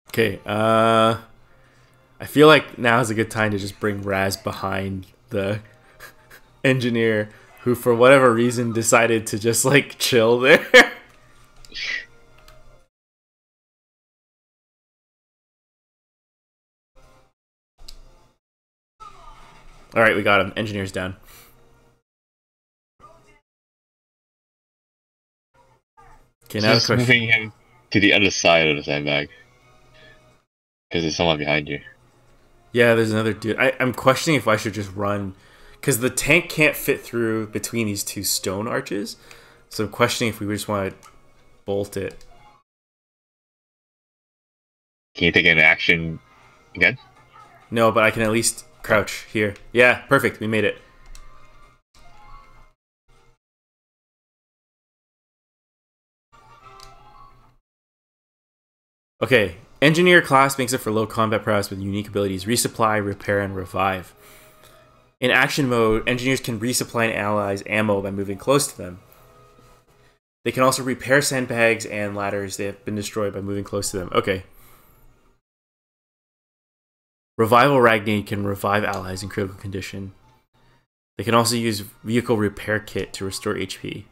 Okay, I feel like now is a good time to just bring Raz behind the engineer who for whatever reason decided to just like chill there. Alright, we got him. Engineer's down. Okay, now just moving him to the other side of the sandbag. Because there's someone behind you. Yeah, there's another dude. I'm questioning if I should just run. Because the tank can't fit through between these two stone arches. So I'm questioning if we just want to bolt it. Can you take an action again? No, but I can at least crouch here. Yeah, perfect. We made it. Okay. Engineer class makes it for low combat prowess with unique abilities. Resupply, repair, and revive. In action mode, engineers can resupply an ally's ammo by moving close to them. They can also repair sandbags and ladders that have been destroyed by moving close to them. Okay. Revival Ragnade can revive allies in critical condition. They can also use vehicle repair kit to restore HP.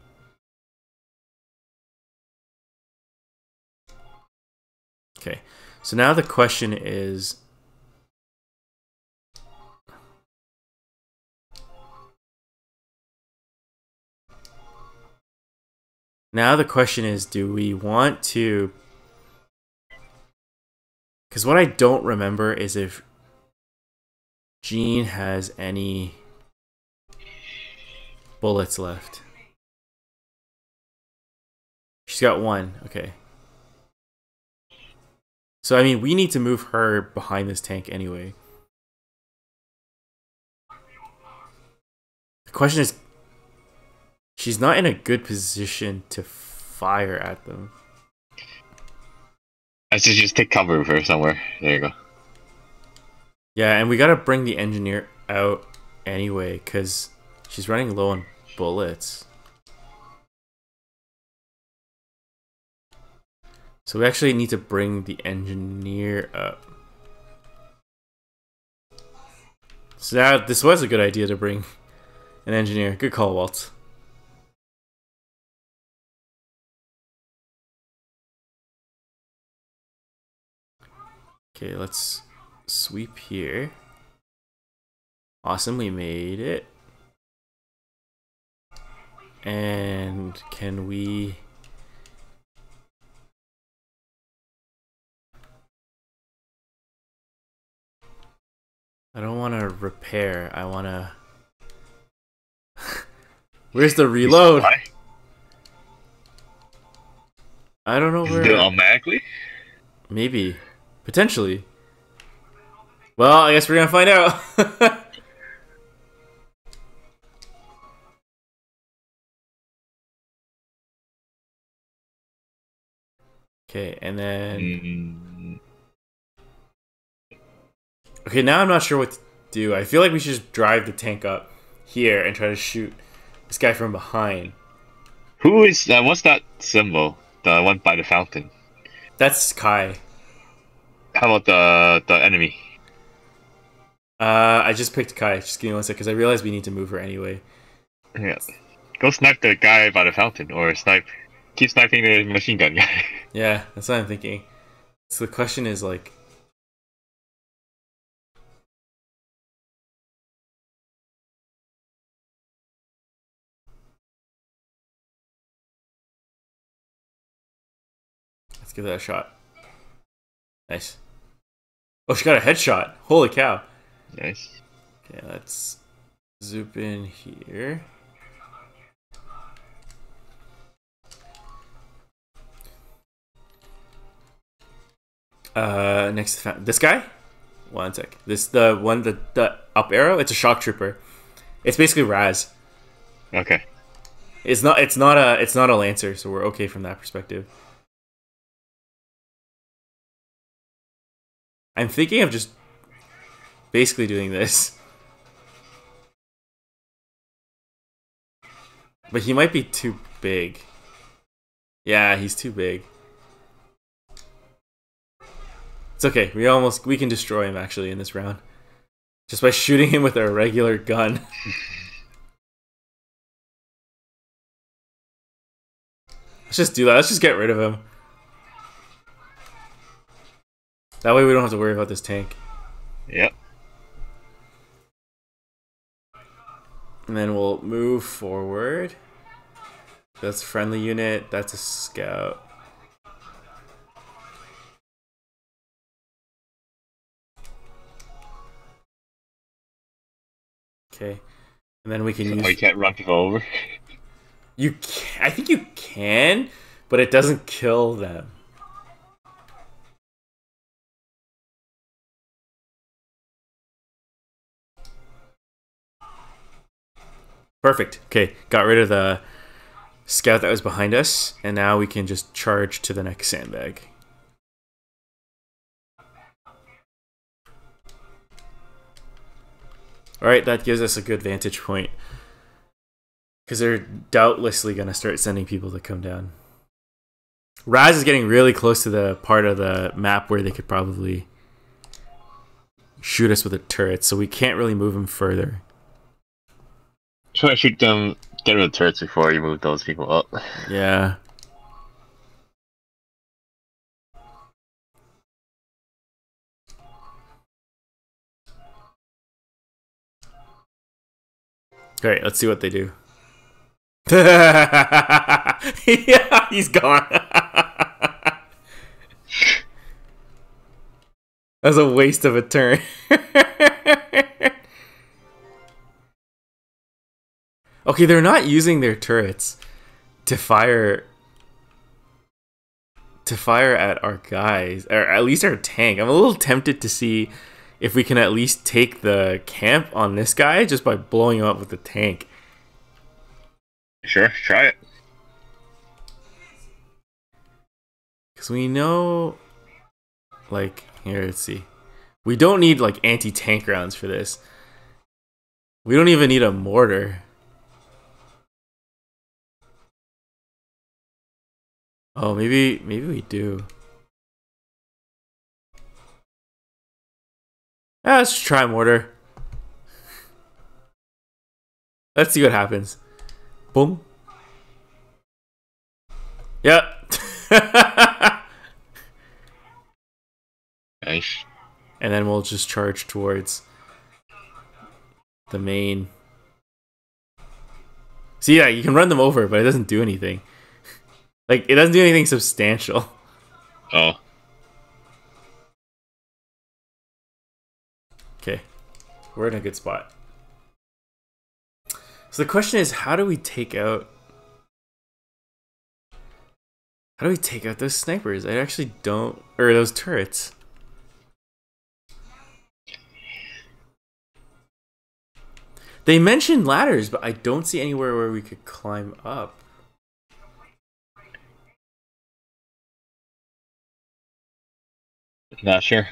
Okay, so now the question is... Now the question is, do we want to... Because what I don't remember is if Jean has any bullets left. She's got one, okay. So, I mean, we need to move her behind this tank anyway. The question is, she's not in a good position to fire at them. I should just take cover for somewhere. There you go. Yeah, and we gotta bring the engineer out anyway, because she's running low on bullets. So we actually need to bring the engineer up. So now this was a good idea to bring an engineer. Good call, Waltz. Okay, let's sweep here. Awesome, we made it. And can we... I don't want to repair. I want to... Where's the reload? I don't know where... Do it automatically? Maybe. Potentially. Well, I guess we're gonna find out. Okay, and then... Okay, now I'm not sure what to do. I feel like we should just drive the tank up here and try to shoot this guy from behind. Who is that? What's that symbol? The one by the fountain. That's Kai. How about the enemy? I just picked Kai. Just give me one sec, because I realized we need to move her anyway. Yeah. Go snipe the guy by the fountain, or keep sniping the machine gun guy. Yeah, that's what I'm thinking. So the question is, like... Let's give that a shot. Nice. Oh, she got a headshot. Holy cow. Nice. Okay, let's zoom in here. Next to this guy? One sec. The up arrow, it's a shock trooper. It's basically Raz. Okay. It's not a Lancer, so we're okay from that perspective. I'm thinking of just basically doing this. But he might be too big. Yeah, he's too big. It's okay. We can destroy him actually in this round. Just by shooting him with a regular gun. Let's just do that. Let's just get rid of him. That way we don't have to worry about this tank. Yep. And then we'll move forward. That's a friendly unit. That's a scout. Okay. And then we can use... Oh, you can't run people over? You can, I think you can, but it doesn't kill them. Perfect. Okay, got rid of the scout that was behind us, and now we can just charge to the next sandbag. Alright, that gives us a good vantage point. Because they're doubtlessly going to start sending people to come down. Raz is getting really close to the part of the map where they could probably shoot us with a turret, so we can't really move him further. Try to shoot them, get rid of the turrets before you move those people up. Yeah. Alright, let's see what they do. Yeah, he's gone. That's a waste of a turn. Okay, they're not using their turrets to fire at our guys, or at least our tank. I'm a little tempted to see if we can at least take the camp on this guy just by blowing him up with the tank. Sure, try it. Because we know, like, here, let's see. We don't need, like, anti-tank rounds for this. We don't even need a mortar. Oh, maybe we do. Let's just try mortar. Let's see what happens. Boom. Yep. Nice. And then we'll just charge towards the main. See, yeah, you can run them over, but it doesn't do anything. Like, it doesn't do anything substantial. Oh. Okay. We're in a good spot. So the question is, how do we take out those snipers? I actually don't, or those turrets. They mentioned ladders, but I don't see anywhere where we could climb up. Not sure.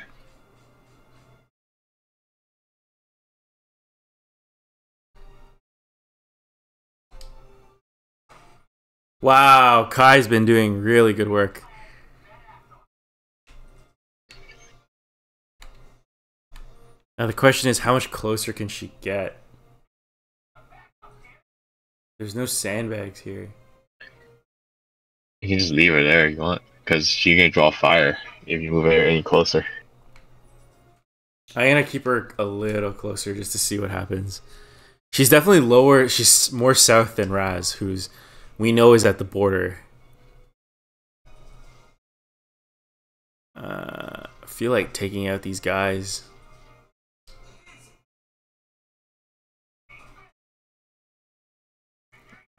Wow, Kai's been doing really good work. Now the question is, how much closer can she get? There's no sandbags here. You can just leave her there if you want, because she's gonna draw fire if you move her any closer. I'm gonna keep her a little closer just to see what happens. She's definitely lower. She's more south than Raz, who's we know is at the border. I feel like taking out these guys.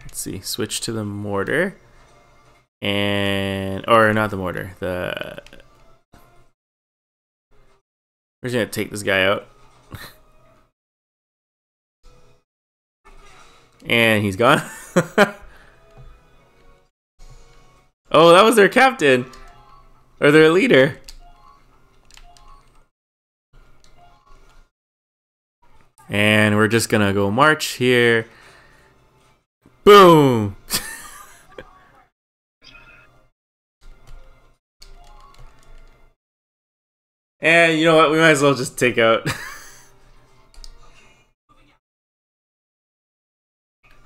Let's see. Switch to the mortar. Or not the mortar. We're just gonna take this guy out. And he's gone. Oh, that was their captain. Or their leader. And we're just gonna go march here. Boom! And you know what? We might as well just take out.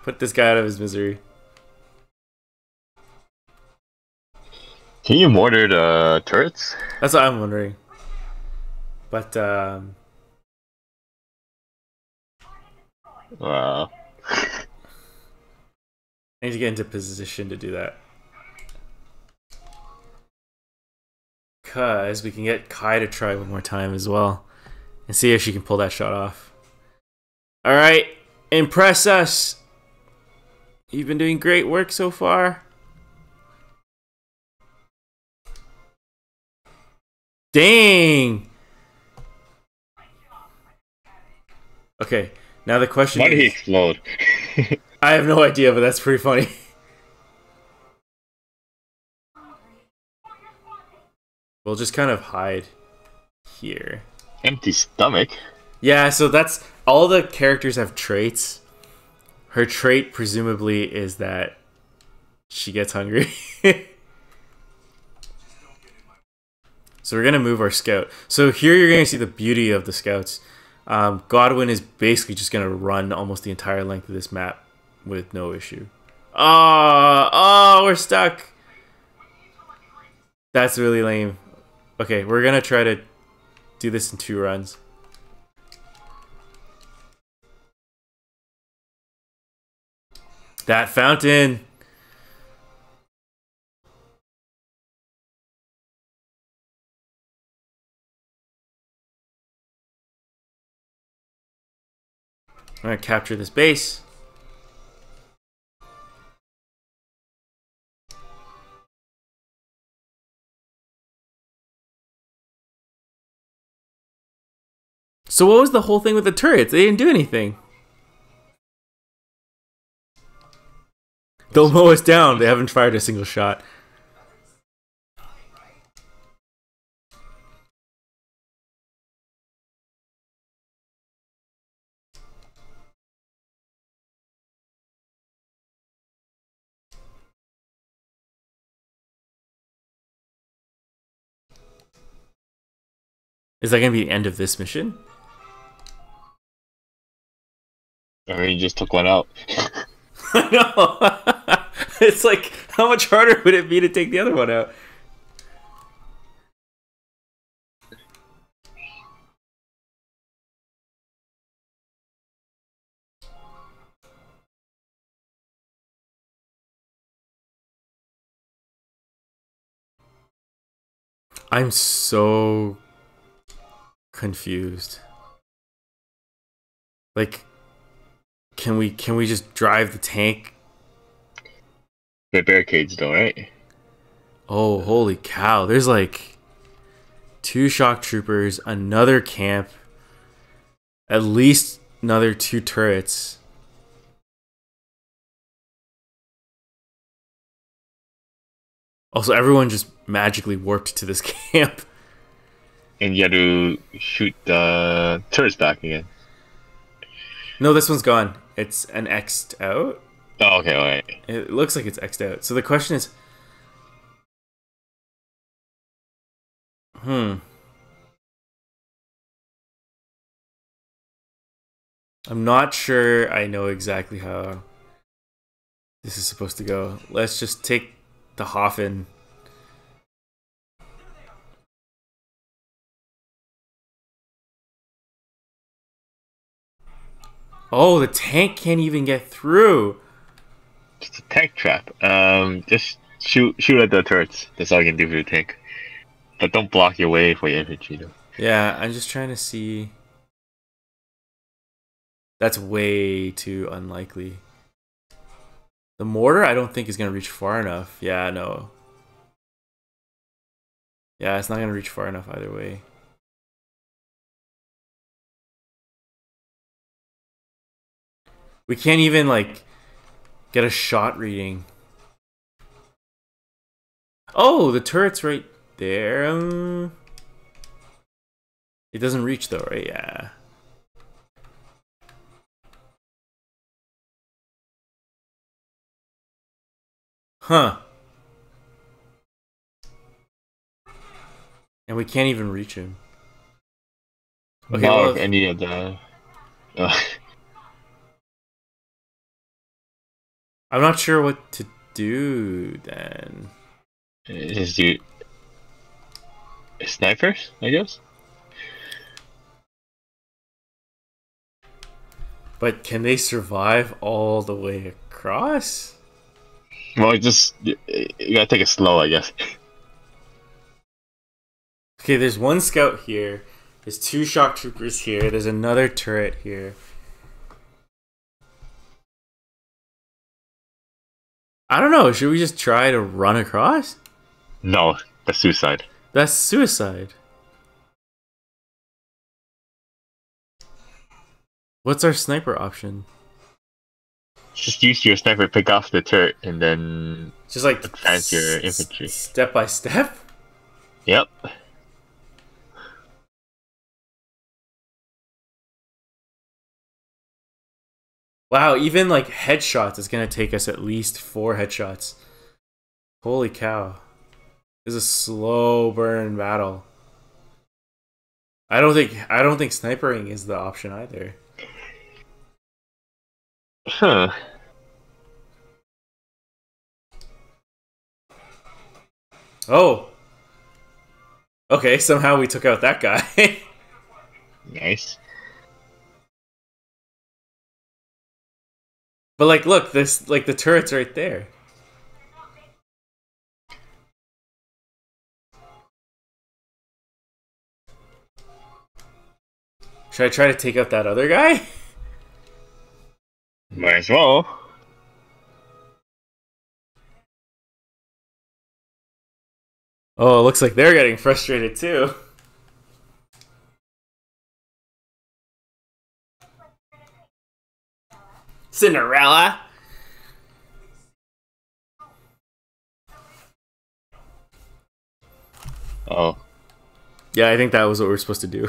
Put this guy out of his misery. Can you mortar the turrets? That's what I'm wondering. But, Wow. I need to get into position to do that. Because we can get Kai to try one more time as well. And see if she can pull that shot off. Alright. Impress us. You've been doing great work so far. Dang! Okay, now the question is... Why did he explode? I have no idea, but that's pretty funny. We'll just kind of hide here. Empty stomach? Yeah, so that's... All the characters have traits. Her trait, presumably, is that she gets hungry. So we're going to move our scout. So here you're going to see the beauty of the scouts. Godwin is basically just going to run almost the entire length of this map with no issue. Oh, we're stuck. That's really lame. Okay, we're going to try to do this in 2 runs. That fountain. I'm going to capture this base. So what was the whole thing with the turrets? They didn't do anything. They'll mow us down. They haven't fired a single shot. Is that going to be the end of this mission? I mean, you just took one out. I know. It's like, how much harder would it be to take the other one out? I'm so confused. Like, can we just drive the tank? The barricades, though, right? Oh, holy cow! There's like 2 shock troopers, another camp, at least another 2 turrets. Also, everyone just magically warped to this camp. And you have to shoot the turrets back again. No, this one's gone. It's an X'd out. Oh, okay, alright. It looks like it's X'd out. So the question is, I'm not sure I know exactly how this is supposed to go. Let's just take the Hoffen. Oh, the tank can't even get through. It's a tank trap. Just shoot at the turrets. That's all you can do for the tank. But don't block your way for your infantry, though. Yeah, I'm just trying to see. That's way too unlikely. The mortar, I don't think is going to reach far enough. Yeah, no. Yeah, it's not going to reach far enough either way. We can't even, like, get a shot reading. Oh, the turret's right there. It doesn't reach though, right? Yeah. Huh. And we can't even reach him. Okay, Not well, with any of the... I'm not sure what to do then. Just do... snipers, I guess? But can they survive all the way across? Well, just... you gotta take it slow, I guess. Okay, there's 1 scout here. There's 2 shock troopers here. There's another turret here. I don't know. Should we just try to run across? No, that's suicide. That's suicide. What's our sniper option? Just use your sniper, pick off the turret, and then Just like advance your infantry. Step by step? Yep. Wow, even like headshots is gonna take us at least 4 headshots. Holy cow. This is a slow burn battle. I don't think snipering is the option either. Huh. Oh. Okay, somehow we took out that guy. Nice. But like look, this like the turret's right there. Should I try to take out that other guy? Might as well. Oh, it looks like they're getting frustrated too. Cinderella. Oh. Yeah, I think that was what we were supposed to do.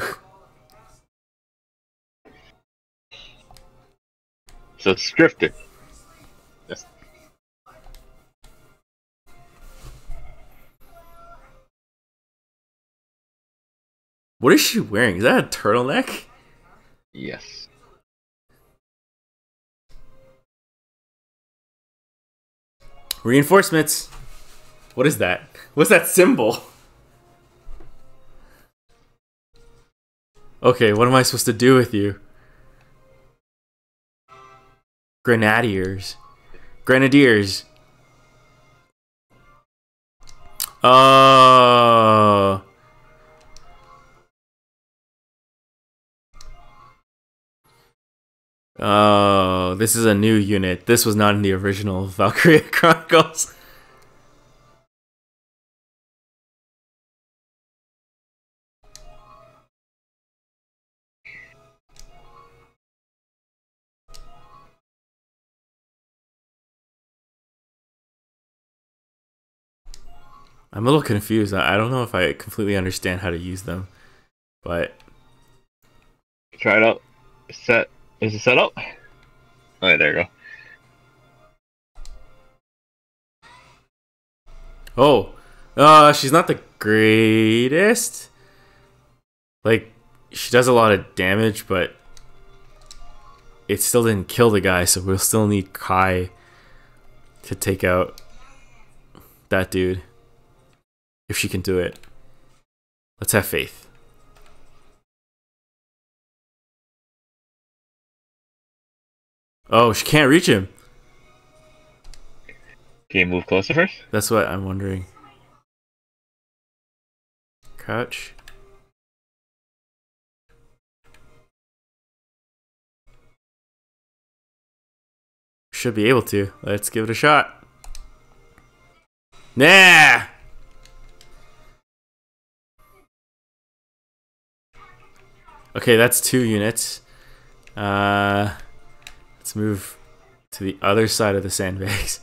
So it's drifted. Yes. What is she wearing? Is that a turtleneck? Yes. Reinforcements. What is that? What's that symbol? Okay, what am I supposed to do with you? Grenadiers. Grenadiers. Oh. Oh, this is a new unit. This was not in the original Valkyria Chronicles. I'm a little confused. I don't know if I completely understand how to use them, but Try it out. Set. Is it set up? Oh, there you oh, she's not the greatest. Like, she does a lot of damage, but it still didn't kill the guy, so we'll still need Kai to take out that dude. If she can do it. Let's have faith. Oh, she can't reach him. Can you move closer first? That's what I'm wondering. Crouch. Should be able to. Let's give it a shot. Nah! Okay, that's 2 units. Let's move to the other side of the sandbags.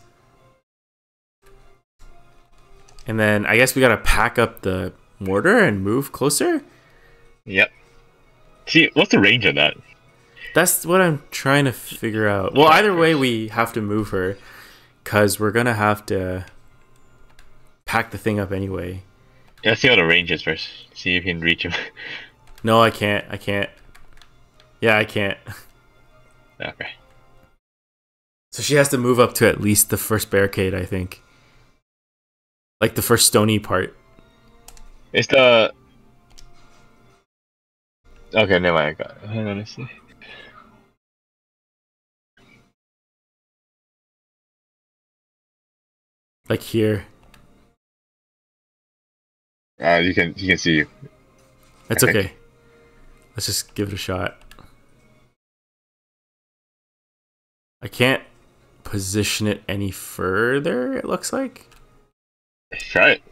And then I guess we gotta pack up the mortar and move closer? Yep. See, what's the range of that? That's what I'm trying to figure out. Well, either way, we have to move her, because we're gonna have to pack the thing up anyway. Yeah, let's see how the range is first. See if you can reach him. No, I can't. I can't. Yeah, I can't. Okay. So she has to move up to at least the first barricade, I think. Like the first stony part. It's the... Okay, never mind. I got it. Hang on, let's see. Like here. You can see you. That's okay. Let's just give it a shot. I can't position it any further, it looks like. Try it.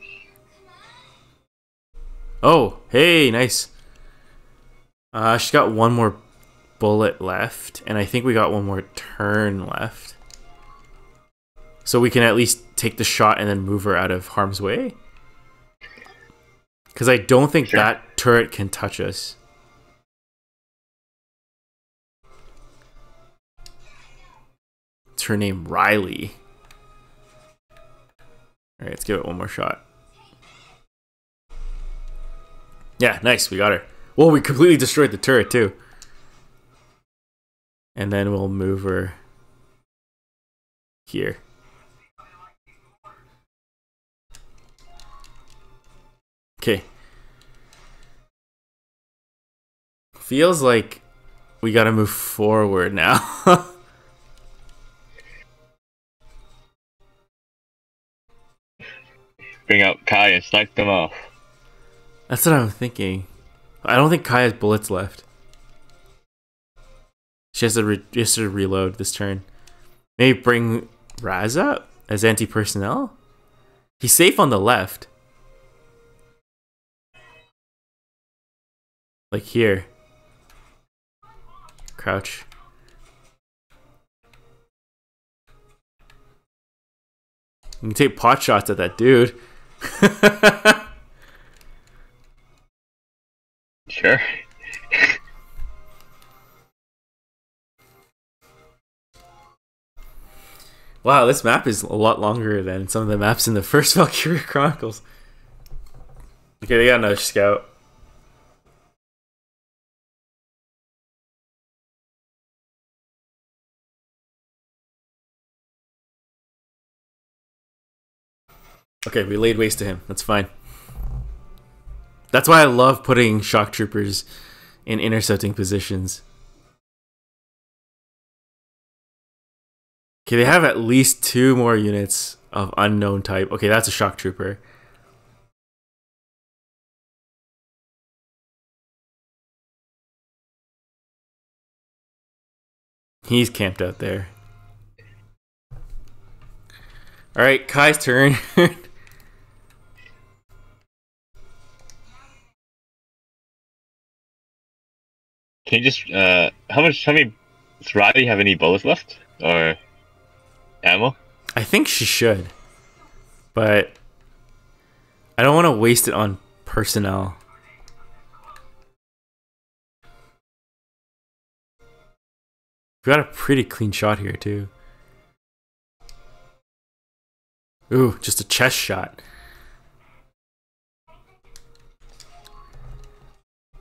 Oh, hey, nice. She's got one more bullet left, and I think we got one more turn left. So we can at least take the shot and then move her out of harm's way. Because I don't think that turret can touch us. It's her name, Riley. Alright, let's give it one more shot. Yeah, nice, we got her. Well, we completely destroyed the turret too. And then we'll move her here. Okay. Feels like we gotta move forward now. Bring out Kai and snipe them off. That's what I'm thinking. I don't think Kai has bullets left. She has to reload this turn. Maybe bring Raz up as anti-personnel? He's safe on the left. Like here. Crouch. You can take pot shots at that dude. Sure. Wow, this map is a lot longer than some of the maps in the first Valkyria Chronicles. Okay, they got another scout. Okay, we laid waste to him. That's fine. That's why I love putting shock troopers in intercepting positions. Okay, they have at least 2 more units of unknown type. Okay, that's a shock trooper. He's camped out there. Alright, Kai's turn. Can you just how many does Riley have any bullets left? Or ammo? I think she should. But I don't want to waste it on personnel. We got a pretty clean shot here too. Ooh, just a chest shot.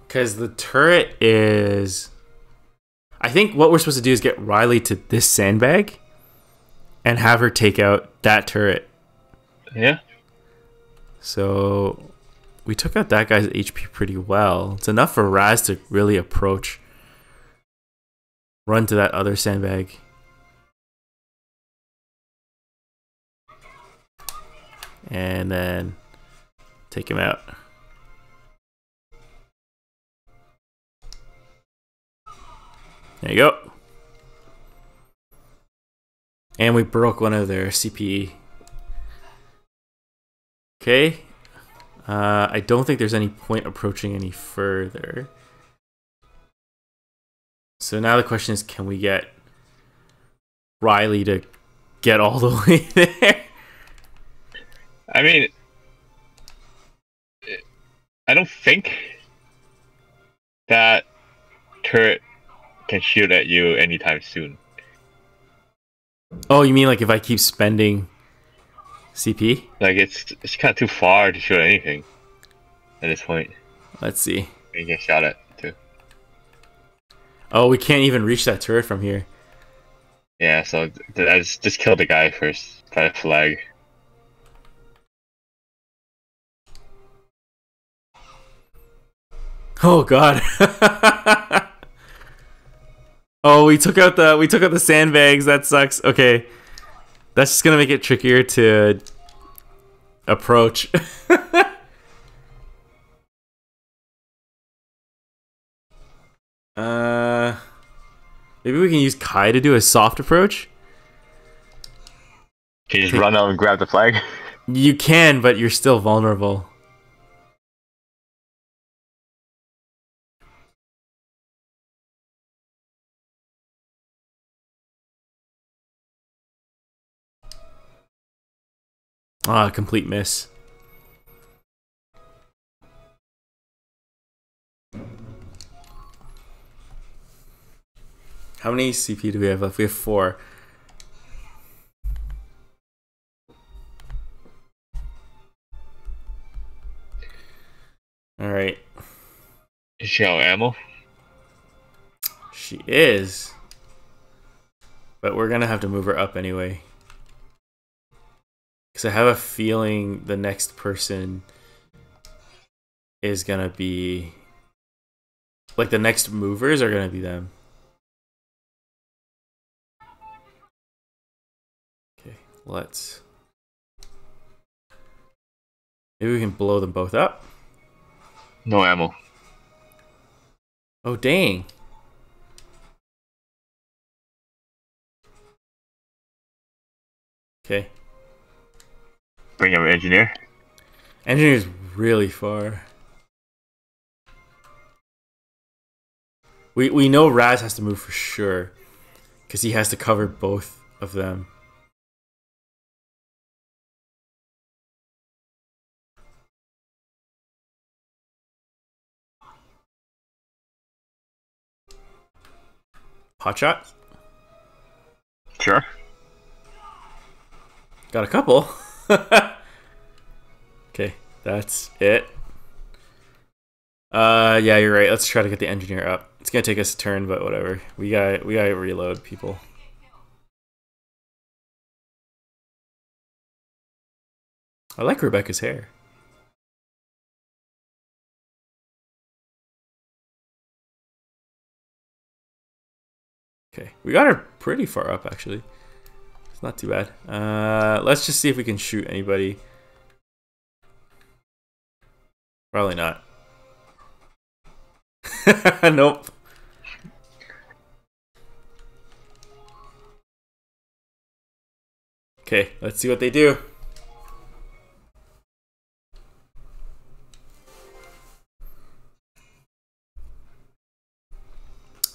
Because the turret is... I think what we're supposed to do is get Riley to this sandbag and have her take out that turret. Yeah. So we took out that guy's HP pretty well. It's enough for Raz to really approach. Run to that other sandbag. And then take him out. There you go. And we broke one of their CPE. Okay. I don't think there's any point approaching any further. So now the question is, can we get Riley to get all the way there? I mean, I don't think that turret can shoot at you anytime soon. Oh, you mean like if I keep spending CP? Like it's kind of too far to shoot anything at this point. Let's see. You get shot at too. Oh, we can't even reach that turret from here. Yeah, so I just kill the guy first. Try to flag. Oh god. Oh, we took out the sandbags. That sucks. Okay. That's just gonna make it trickier to approach. Maybe we can use Kai to do a soft approach. Can you just run out and grab the flag? You can, but you're still vulnerable. Ah, complete miss. How many CP do we have left? We have 4. Alright. Is she out of ammo? She is. But we're gonna have to move her up anyway. Because I have a feeling the next person is gonna be... Like, the next movers are gonna be them. Okay, let's... Maybe we can blow them both up. No ammo. Oh, dang. Okay. Bring up an engineer. Engineer's really far. We know Raz has to move for sure. Because he has to cover both of them. Hot shot? Sure. Got a couple. Okay, that's it. Yeah, you're right. Let's try to get the engineer up. It's gonna take us a turn, but whatever. We gotta reload people. I like Rebecca's hair. Okay, we got her pretty far up actually. It's not too bad. Let's just see if we can shoot anybody. Probably not. Nope. Okay, let's see what they do.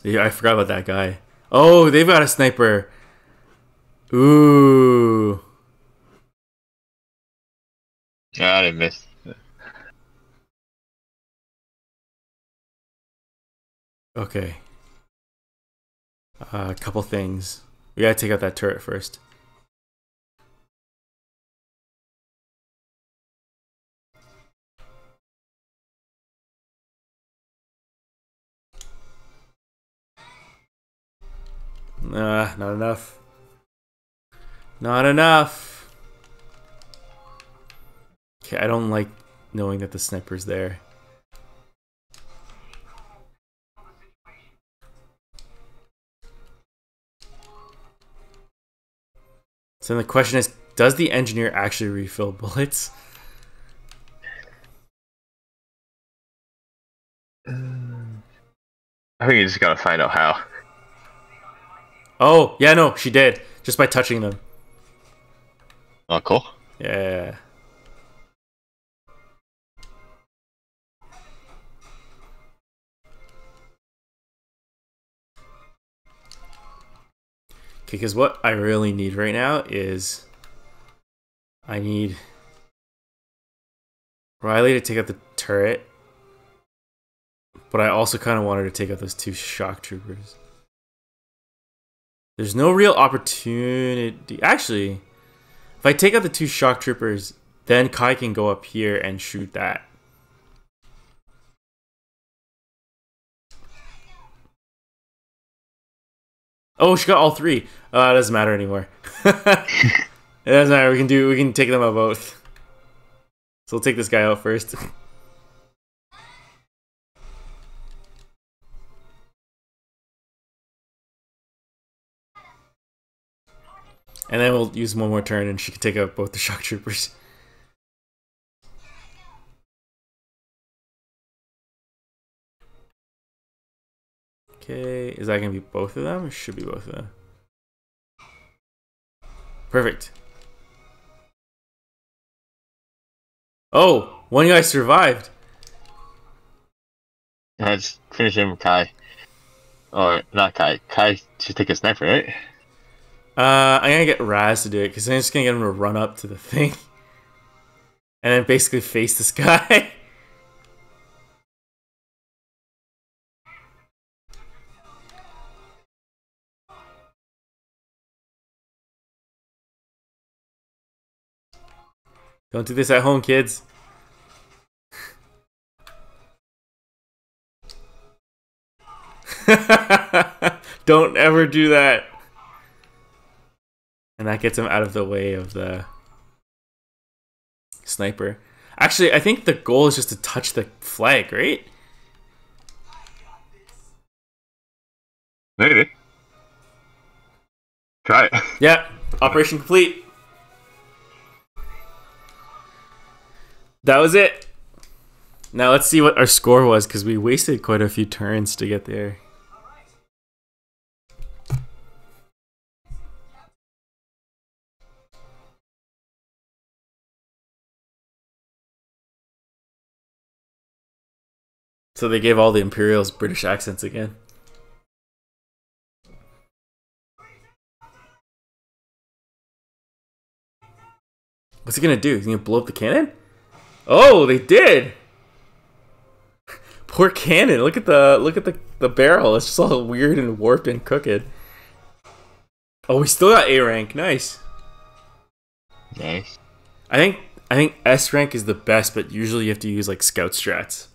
Yeah, I forgot about that guy. Oh, they've got a sniper. Ooh. Ah, they missed. Okay. A couple things. We gotta take out that turret first. Nah, not enough. Not enough. Okay, I don't like knowing that the sniper's there. So then the question is, does the engineer actually refill bullets? I think you just gotta find out how. Oh, yeah, no, she did. Just by touching them. Oh, cool. Yeah. Okay, because what I really need right now is I need Riley to take out the turret, but I also kind of wanted to take out those two shock troopers. There's no real opportunity. Actually, if I take out the two shock troopers, then Kai can go up here and shoot that. Oh, she got all three. It doesn't matter anymore. It doesn't matter. We can take them out both. So we'll take this guy out first. And then we'll use one more turn and she can take out both the shock troopers. Okay, is that gonna be both of them? It should be both of them. Perfect. Oh, one guy survived. Let's finish him with Kai. Or not Kai. Kai should take a sniper, right? I'm gonna get Raz to do it because I'm just gonna get him to run up to the thing and then basically face this guy. Don't do this at home, kids. Don't ever do that. And that gets him out of the way of the sniper. Actually, I think the goal is just to touch the flag, right? Maybe. Try it. Yeah, operation complete. That was it. Now let's see what our score was because we wasted quite a few turns to get there. So they gave all the Imperials British accents again. What's he gonna do? He's gonna blow up the cannon? Oh, they did! Poor cannon. Look at the barrel. It's just all weird and warped and crooked. Oh, we still got A rank. Nice. Nice. I think S rank is the best, but usually you have to use like scout strats.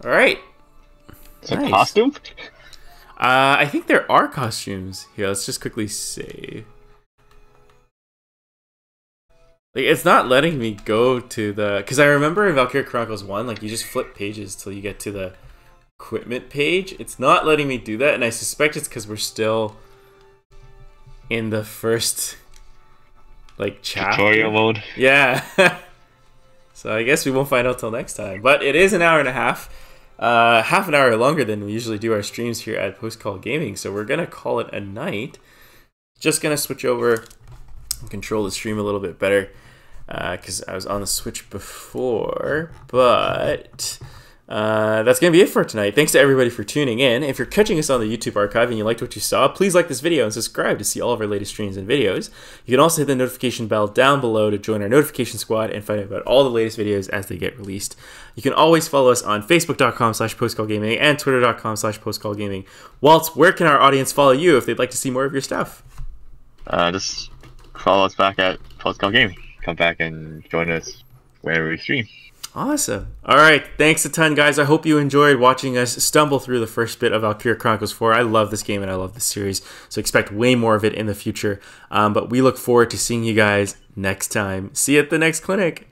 All right. It's a Nice. costume? I think there are costumes. Here, let's just quickly save. Like, it's not letting me go to the... Because I remember in Valkyria Chronicles 1, like, you just flip pages till you get to the equipment page. It's not letting me do that, and I suspect it's because we're still in the first, like, chapter. Tutorial mode? Yeah. So I guess we won't find out till next time. But it is an hour and a half. Half an hour longer than we usually do our streams here at Post Call Gaming. So we're going to call it a night. Just going to switch over and control the stream a little bit better. Because I was on the Switch before. But that's going to be it for tonight. Thanks to everybody for tuning in. If you're catching us on the YouTube archive and you liked what you saw, please like this video and subscribe to see all of our latest streams and videos. You can also hit the notification bell down below to join our notification squad and find out about all the latest videos as they get released. You can always follow us on facebook.com/postcallgaming and twitter.com/postcallgaming. Waltz, where can our audience follow you if they'd like to see more of your stuff? Just follow us back at Post Call Gaming. Come back and join us whenever we stream. Awesome. All right. Thanks a ton, guys. I hope you enjoyed watching us stumble through the first bit of Valkyria Chronicles 4. I love this game and I love this series, so expect way more of it in the future. But we look forward to seeing you guys next time. See you at the next clinic.